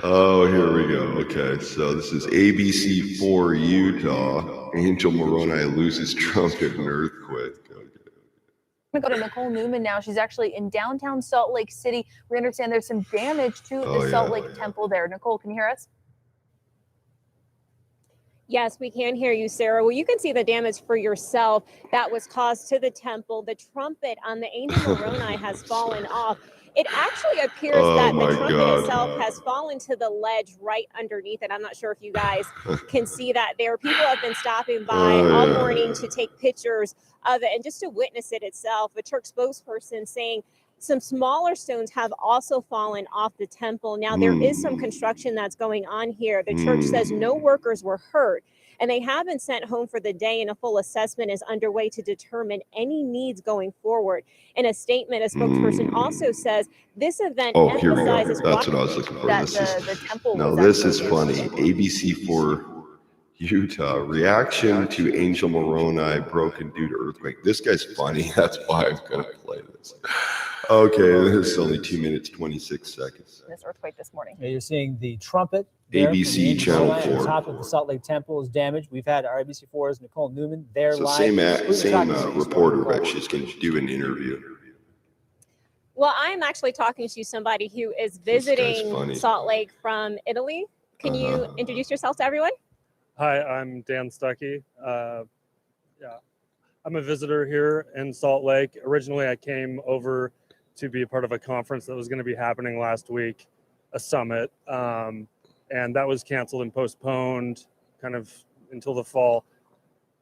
Oh, here we go. Okay, so this is ABC for Utah. Angel Moroni loses trumpet in earthquake. I'm going to go to Nicole Newman now. She's actually in downtown Salt Lake City. We understand there's some damage to the Salt Lake Temple there. Nicole, can you hear us? Yes, we can hear you, Sarah. Well, you can see the damage for yourself that was caused to the temple. The trumpet on the Angel Moroni has fallen off. It actually appears that the trumpet itself has fallen to the ledge right underneath it. I'm not sure if you guys can see that there. People have been stopping by all morning to take pictures of it and just to witness it itself. A church spokesperson saying some smaller stones have also fallen off the temple. Now, there is some construction that's going on here. The church says no workers were hurt, and they have been sent home for the day, and a full assessment is underway to determine any needs going forward. In a statement, a spokesperson also says this event emphasizes That's what I was looking for. The temple no, this is funny. ABC for Utah, reaction to Angel Moroni broken due to earthquake. This guy's funny. That's why I'm going to play this. Okay, this is only 2 minutes, 26 seconds. This earthquake this morning. Yeah, you're seeing the trumpet. ABC Channel 4. On top of the Salt Lake Temple is damaged. We've had our ABC4's Nicole Newman there So live. same reporter, but she's going to do an interview. Well, I'm actually talking to somebody who is visiting Salt Lake from Italy. Can you introduce yourself to everyone? Hi, I'm Dan Stuckey. I'm a visitor here in Salt Lake. Originally, I came over to be a part of a conference that was going to be happening last week, a summit, and that was canceled and postponed kind of until the fall.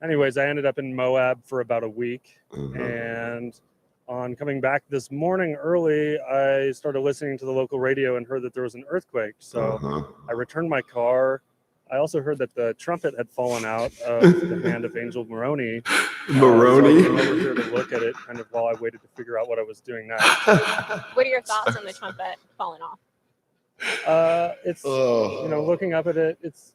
Anyways, I ended up in Moab for about a week, and on coming back this morning early, I started listening to the local radio and heard that there was an earthquake. So I returned my car. I also heard that the trumpet had fallen out of the hand of Angel Moroni. Moroni? So I came over here to look at it kind of while I waited to figure out what I was doing next. What are your thoughts on the trumpet falling off? It's, looking up at it, it's,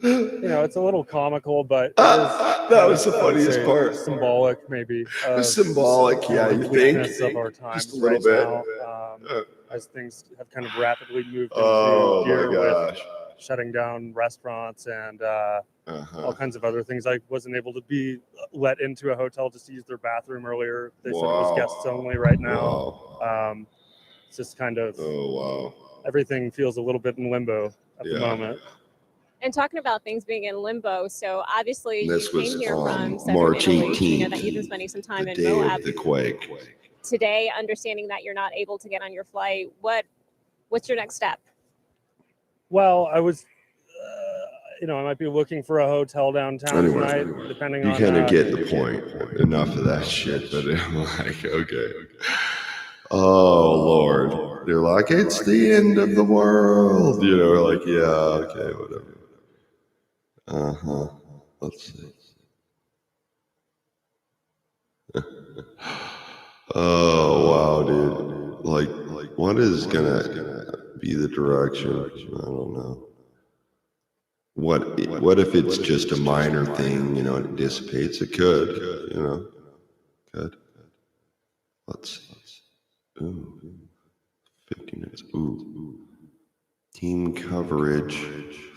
it's a little comical, but it is, that was the funniest part. Symbolic, maybe. Symbolic, yeah, you think? Of our time Just a little bit. Now, as things have kind of rapidly moved into gear with shutting down restaurants and all kinds of other things. I wasn't able to be let into a hotel just to use their bathroom earlier. They said it was guests only right now. It's just kind of everything feels a little bit in limbo at the moment. And talking about things being in limbo, so obviously This you was came here from March Southern Italy. 18th, You know that you've been spending some time in day Moab. of the quake. Today, understanding that you're not able to get on your flight, what's your next step? Well, I was, I might be looking for a hotel downtown tonight, depending on. You kind of get the point. Enough of that shit, but I'm like, okay. Oh, Lord. They're like, it's the end of the world. We're like, yeah, okay, whatever. Let's see. Oh, wow, dude. Like, what is gonna be the direction? I don't know. What if it's just a minor thing, and it dissipates? It could, could. Let's see. Ooh, 50 minutes. Ooh. Team coverage.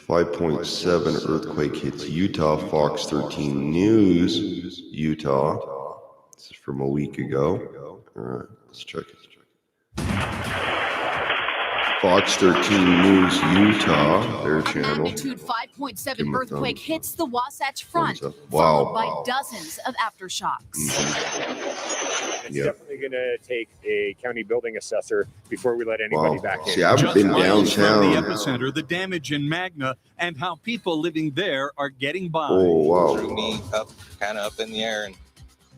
5.7 earthquake hits Utah. Fox 13 News, Utah. This is from a week ago. All right, let's check it. Fox 13 News Utah, their channel. Magnitude 5.7 Give 'em a earthquake thumbs hits the Wasatch Front, up. followed Wow. by dozens of aftershocks. It's definitely going to take a county building assessor before we let anybody back in. See, I haven't been miles from downtown. the epicenter, the damage in Magna, and how people living there are getting by. Oh, wow. Threw me up, kind of up in the air, and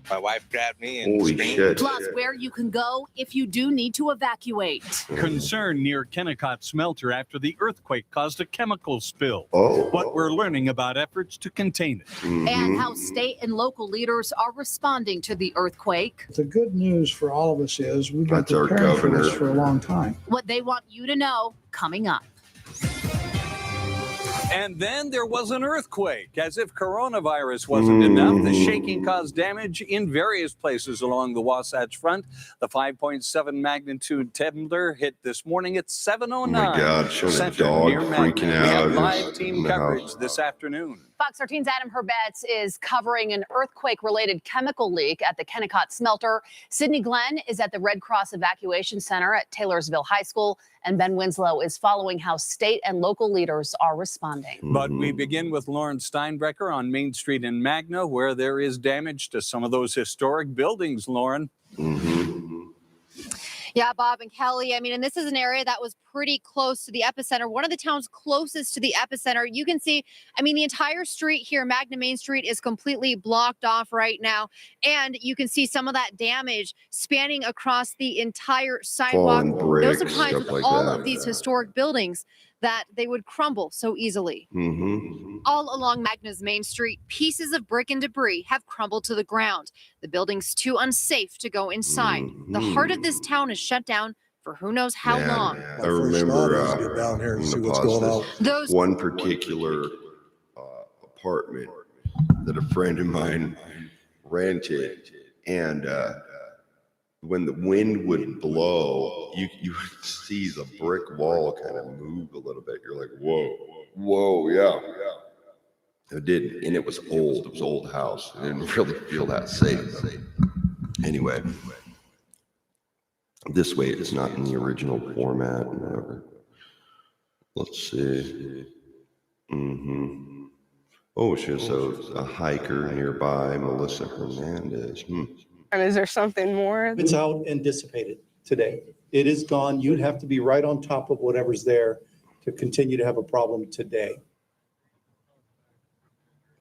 my wife grabbed me and Holy screamed. shit. Plus, where you can go if you do need to evacuate. Concern near Kennecott Smelter after the earthquake caused a chemical spill. Oh. But we're learning about efforts to contain it. And how state and local leaders are responding to the earthquake. The good news for all of us is we've been That's our preparing for governor. this for a long time. What they want you to know coming up. And then there was an earthquake. As if coronavirus wasn't enough, the shaking caused damage in various places along the Wasatch Front. The 5.7 magnitude tremor hit this morning at 7:09. Oh my God, showed a Center dog near Magna. freaking We out have live in team the coverage house. this afternoon. Fox 13's Adam Herbetz is covering an earthquake-related chemical leak at the Kennecott Smelter. Sydney Glenn is at the Red Cross Evacuation Center at Taylorsville High School, and Ben Winslow is following how state and local leaders are responding. But we begin with Lauren Steinbrecher on Main Street in Magna, where there is damage to some of those historic buildings, Lauren. Yeah, Bob and Kelly. I mean, and this is an area that was pretty close to the epicenter. One of the towns closest to the epicenter. You can see, I mean, the entire street here, Magna Main Street, is completely blocked off right now. And you can see some of that damage spanning across the entire sidewalk. Fallen bricks, Those are times stuff with like all that. of these historic buildings that they would crumble so easily. Mm-hmm. All along Magna's Main Street, pieces of brick and debris have crumbled to the ground. The building's too unsafe to go inside. The heart of this town is shut down for who knows how long. I remember get down here and I'm see gonna what's pause going this. on. Those- One particular apartment that a friend of mine rented, and when the wind would blow, you would see the brick wall kind of move a little bit. You're like, whoa, yeah. It did, and it was old. It was an old house. I didn't really feel that safe. Anyway, this way it's not in the original format and whatever. Let's see. Oh, she's a hiker nearby, Melissa Hernandez. And is there something more? It's out and dissipated today. It is gone. You'd have to be right on top of whatever's there to continue to have a problem today.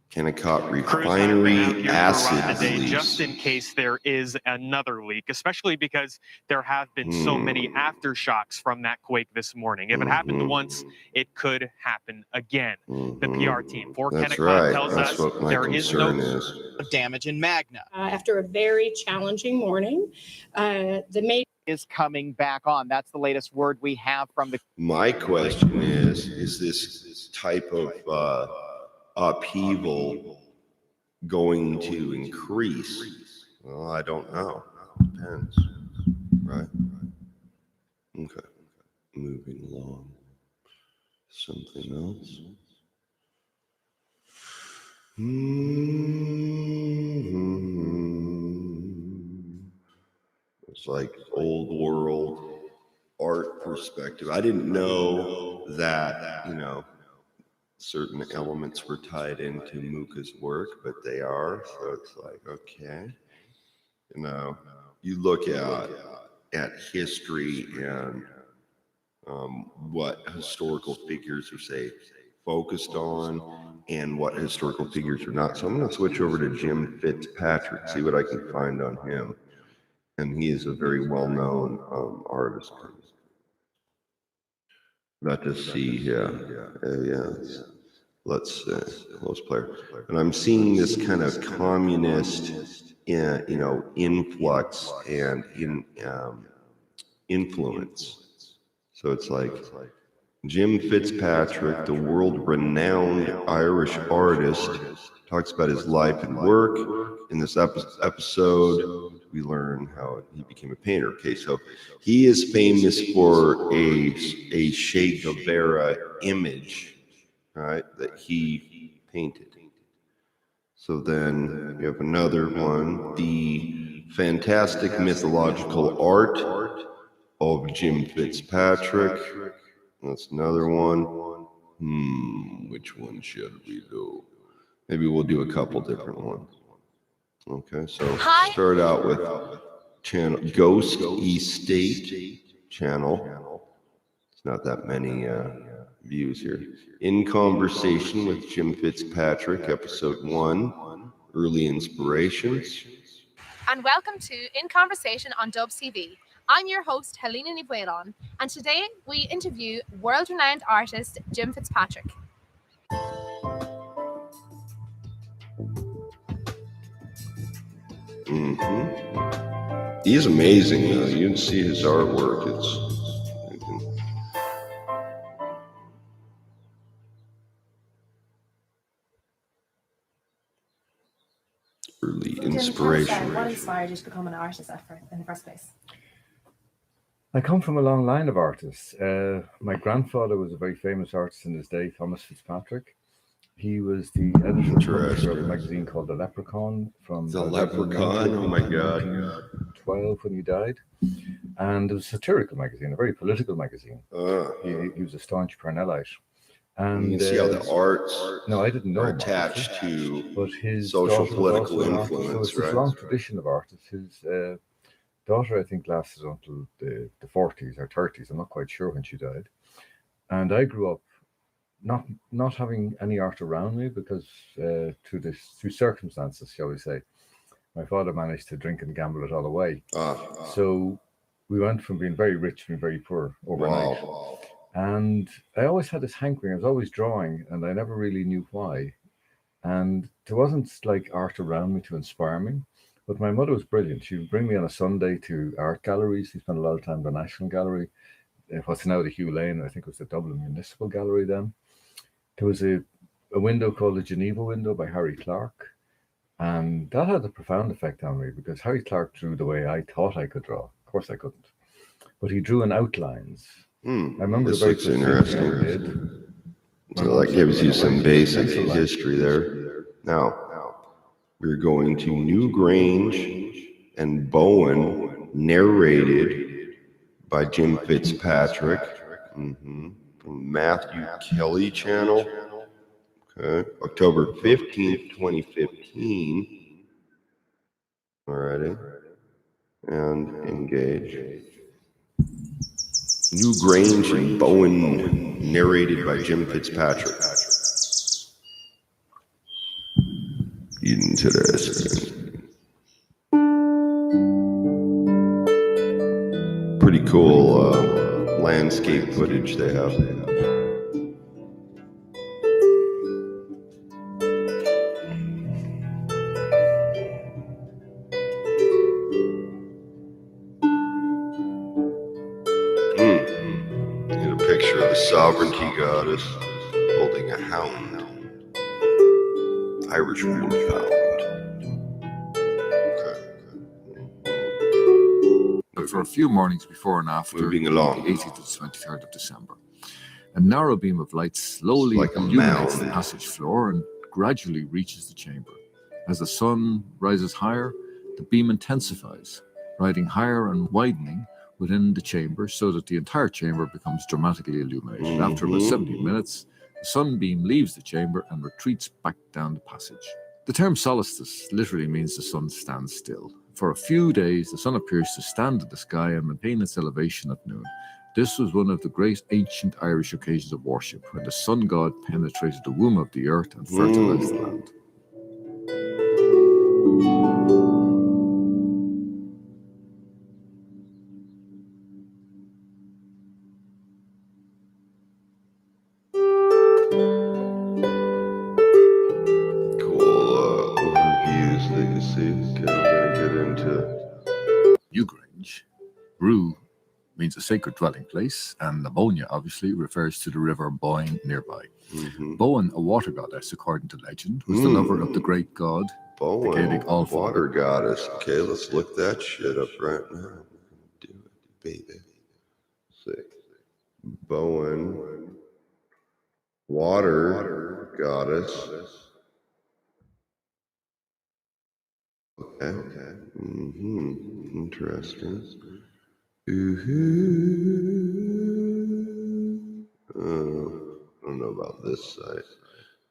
Kennecott Refinery acid leaks. Just in case there is another leak, especially because there have been so many aftershocks from that quake this morning. If it happened once, it could happen again. The PR team for That's Kennecott right. tells That's us what my there is no concern is. damage in Magna. After a very challenging morning, the main is coming back on. That's the latest word we have from the. My question is this type of upheaval going to increase? Well, I don't know. Depends, right? Okay. Moving along. Something else. It's like old world art perspective. I didn't know that, certain elements were tied into Muka's work, but they are. So it's like, okay. You look at history and what historical figures are, say, focused on and what historical figures are not. So I'm going to switch over to Jim Fitzpatrick, see what I can find on him. And he is a very well-known artist. Got to see, let's close player. And I'm seeing this kind of communist, influx and influence. So it's like Jim Fitzpatrick, the world-renowned Irish artist, talks about his life and work. In this episode, we learn how he became a painter. Okay, so he is famous for a Che Guevara image, right, that he painted. So then you have another one, the fantastic mythological art of Jim Fitzpatrick. That's another one. Which one should we do? Maybe we'll do a couple different ones. Okay, so start out with channel Ghost Estate channel. It's not that many views here. In Conversation with Jim Fitzpatrick, episode 1, Early Inspirations. And welcome to In Conversation on Dubs TV. I'm your host, Helena Nibueron, and today we interview world-renowned artist Jim Fitzpatrick. He is amazing. You can see his artwork. It's early inspiration. What inspired you to become an artist in the first place? I come from a long line of artists. My grandfather was a very famous artist in his day, Thomas Fitzpatrick. He was the editor of a magazine called The Leprechaun from The Leprechaun, oh my God. 1912 when he died. And it was a satirical magazine, a very political magazine. He was a staunch Parnellite. And you can see how the arts no, I didn't know are attached but his social political influence, influence, so it's right? a long tradition of artists. His daughter, I think, lasted until the 40s or 30s. I'm not quite sure when she died. And I grew up not having any art around me because through circumstances, shall we say, my father managed to drink and gamble it all away. So we went from being very rich to being very poor overnight. Wow. And I always had this hankering. I was always drawing, and I never really knew why. And there wasn't like art around me to inspire me. But my mother was brilliant. She would bring me on a Sunday to art galleries. She spent a lot of time at the National Gallery. What's now the Hugh Lane, I think it was the Dublin Municipal Gallery then. There was a window called the Geneva Window by Harry Clarke. And that had a profound effect on me because Harry Clarke drew the way I thought I could draw. Of course I couldn't. But he drew in outlines. I remember This the very looks first interesting. thing he did. So that gives you some basic history there. Now, we're going to New Grange and Bowen, narrated by Jim Fitzpatrick, from Matthew Kelly channel. Okay, October 15th, 2015. Alrighty. And engage. New Grange and Bowen, narrated by Jim Fitzpatrick. Interesting. Pretty cool landscape footage they have. Get a picture of the sovereignty goddess holding a hound. Irish wolfhound. For a few mornings before and after Moving along. the 18th to the 23rd of December. A narrow beam of light slowly illuminates the passage floor and gradually reaches the chamber. As the sun rises higher, the beam intensifies, riding higher and widening within the chamber so that the entire chamber becomes dramatically illuminated. After about 70 minutes, the sunbeam leaves the chamber and retreats back down the passage. The term solstice literally means the sun stands still. For a few days, the sun appears to stand in the sky and maintain its elevation at noon. This was one of the great ancient Irish occasions of worship, when the sun god penetrated the womb of the earth and fertilized the land. New Grange. Rue means a sacred dwelling place, and ammonia obviously refers to the river Boyne nearby. Bowen, a water goddess according to legend, was the lover of the great god, the Gaelic Allfather. Water goddess. Okay, let's look that shit up right now. Do it, baby. Sick. Bowen, water goddess. Okay. Interesting. I don't know about this site.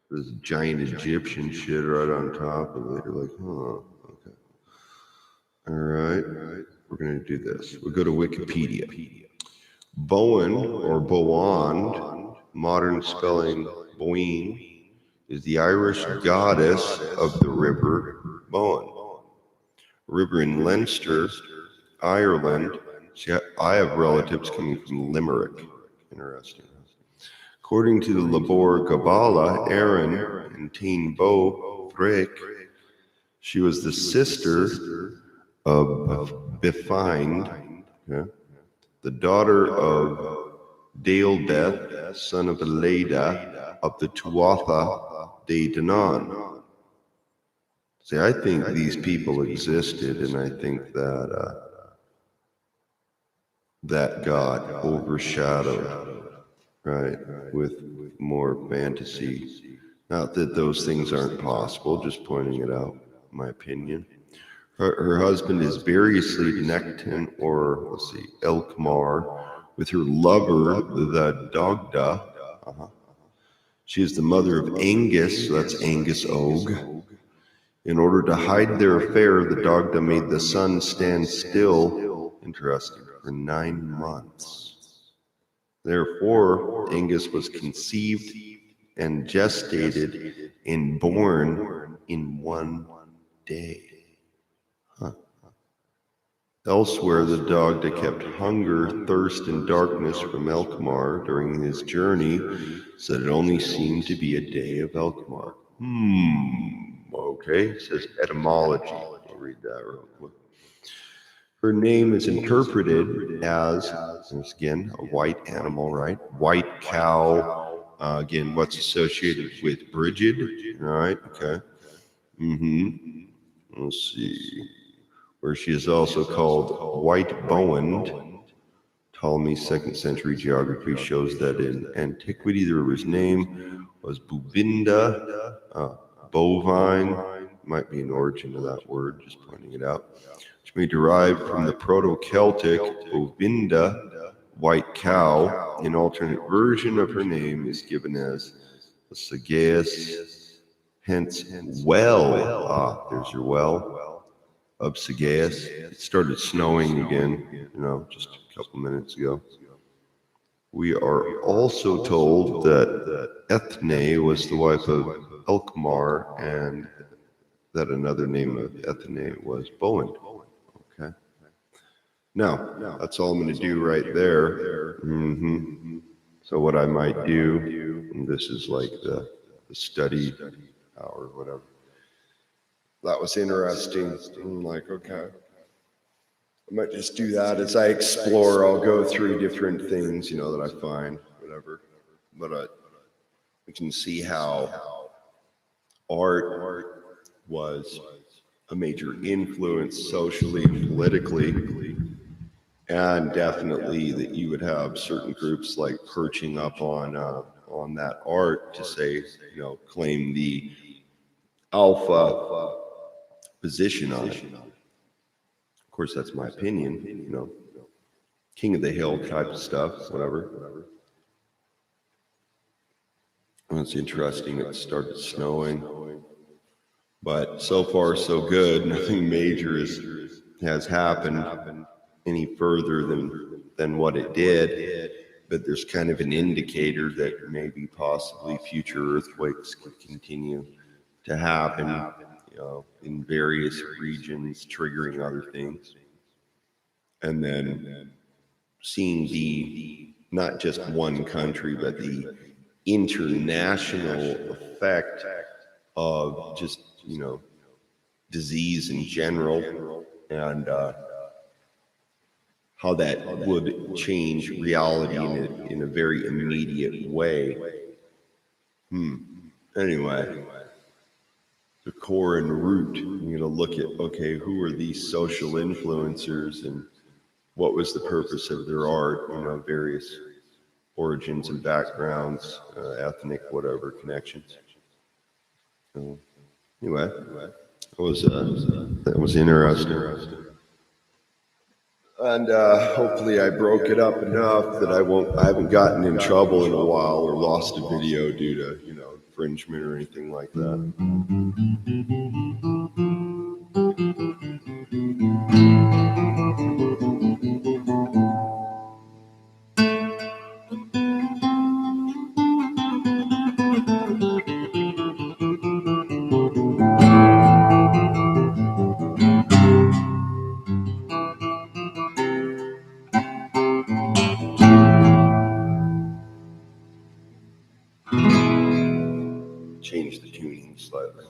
There's giant Egyptian shit right on top of it. You're like, huh, okay. All right, we're going to do this. We'll go to Wikipedia. Bowen or Bowand, modern spelling Bowen, is the Irish goddess of the river Bowen. River in Leinster, Ireland. See, I have relatives coming from Limerick. Interesting. According to the Labor Gabala, Aaron and Teen Bo Frick, she was the sister of Befind, the daughter of Daildeth, son of Elada, of the Tuatha de Danann. See, I think these people existed, and I think that that got overshadowed, right, with more fantasy. Not that those things aren't possible, just pointing it out, in my opinion. Her husband is variously Necton, or let's see, Elkmar, with her lover, the Dagda. She is the mother of Angus, so that's Angus Og. In order to hide their affair, the Dagda made the sun stand still, interesting, for 9 months. Therefore, Angus was conceived and gestated and born in 1 day. Elsewhere, the Dagda kept hunger, thirst, and darkness from Elkmar during his journey, so that it only seemed to be a day of Elkmar. Okay, it says etymology. I'll read that real quick. Her name is interpreted as, again, a white animal, right? White cow. Again, what's associated with Brigid, all right? Okay. Let's see. Where she is also called White Bowand. Ptolemy's 2nd century geography shows that in antiquity the river's name was Bubinda, bovine, might be an origin of that word, just pointing it out, which may derive from the Proto-Celtic Bubinda, white cow. An alternate version of her name is given as the Sagaeus, hence well, there's your well, of Sagaeus. It started snowing again, just a couple minutes ago. We are also told that Ethne was the wife of Elkmar, and that another name of Ethne was Bowen. Okay. Now, that's all I'm going to do right there. So what I might do, and this is like the study hour, whatever. That was interesting. I'm like, okay. I might just do that as I explore. I'll go through different things, that I find, whatever. But we can see how art was a major influence socially and politically. And definitely that you would have certain groups like perching up on that art to say, claim the alpha position on it. Of course, that's my opinion, king of the hill type of stuff, whatever. And it's interesting, it started snowing, but so far so good. Nothing major has happened any further than what it did, but there's kind of an indicator that maybe possibly future earthquakes could continue to happen, in various regions, triggering other things. And then seeing the, not just one country, but the international effect of just, disease in general, and how that would change reality in a very immediate way. Anyway, the core and root, you're going to look at, okay, who are these social influencers and what was the purpose of their art, various origins and backgrounds, ethnic, whatever, connections. So, anyway, that was interesting. And hopefully I broke it up enough that I haven't gotten in trouble in a while or lost a video due to, infringement or anything like that. Change the tuning slightly.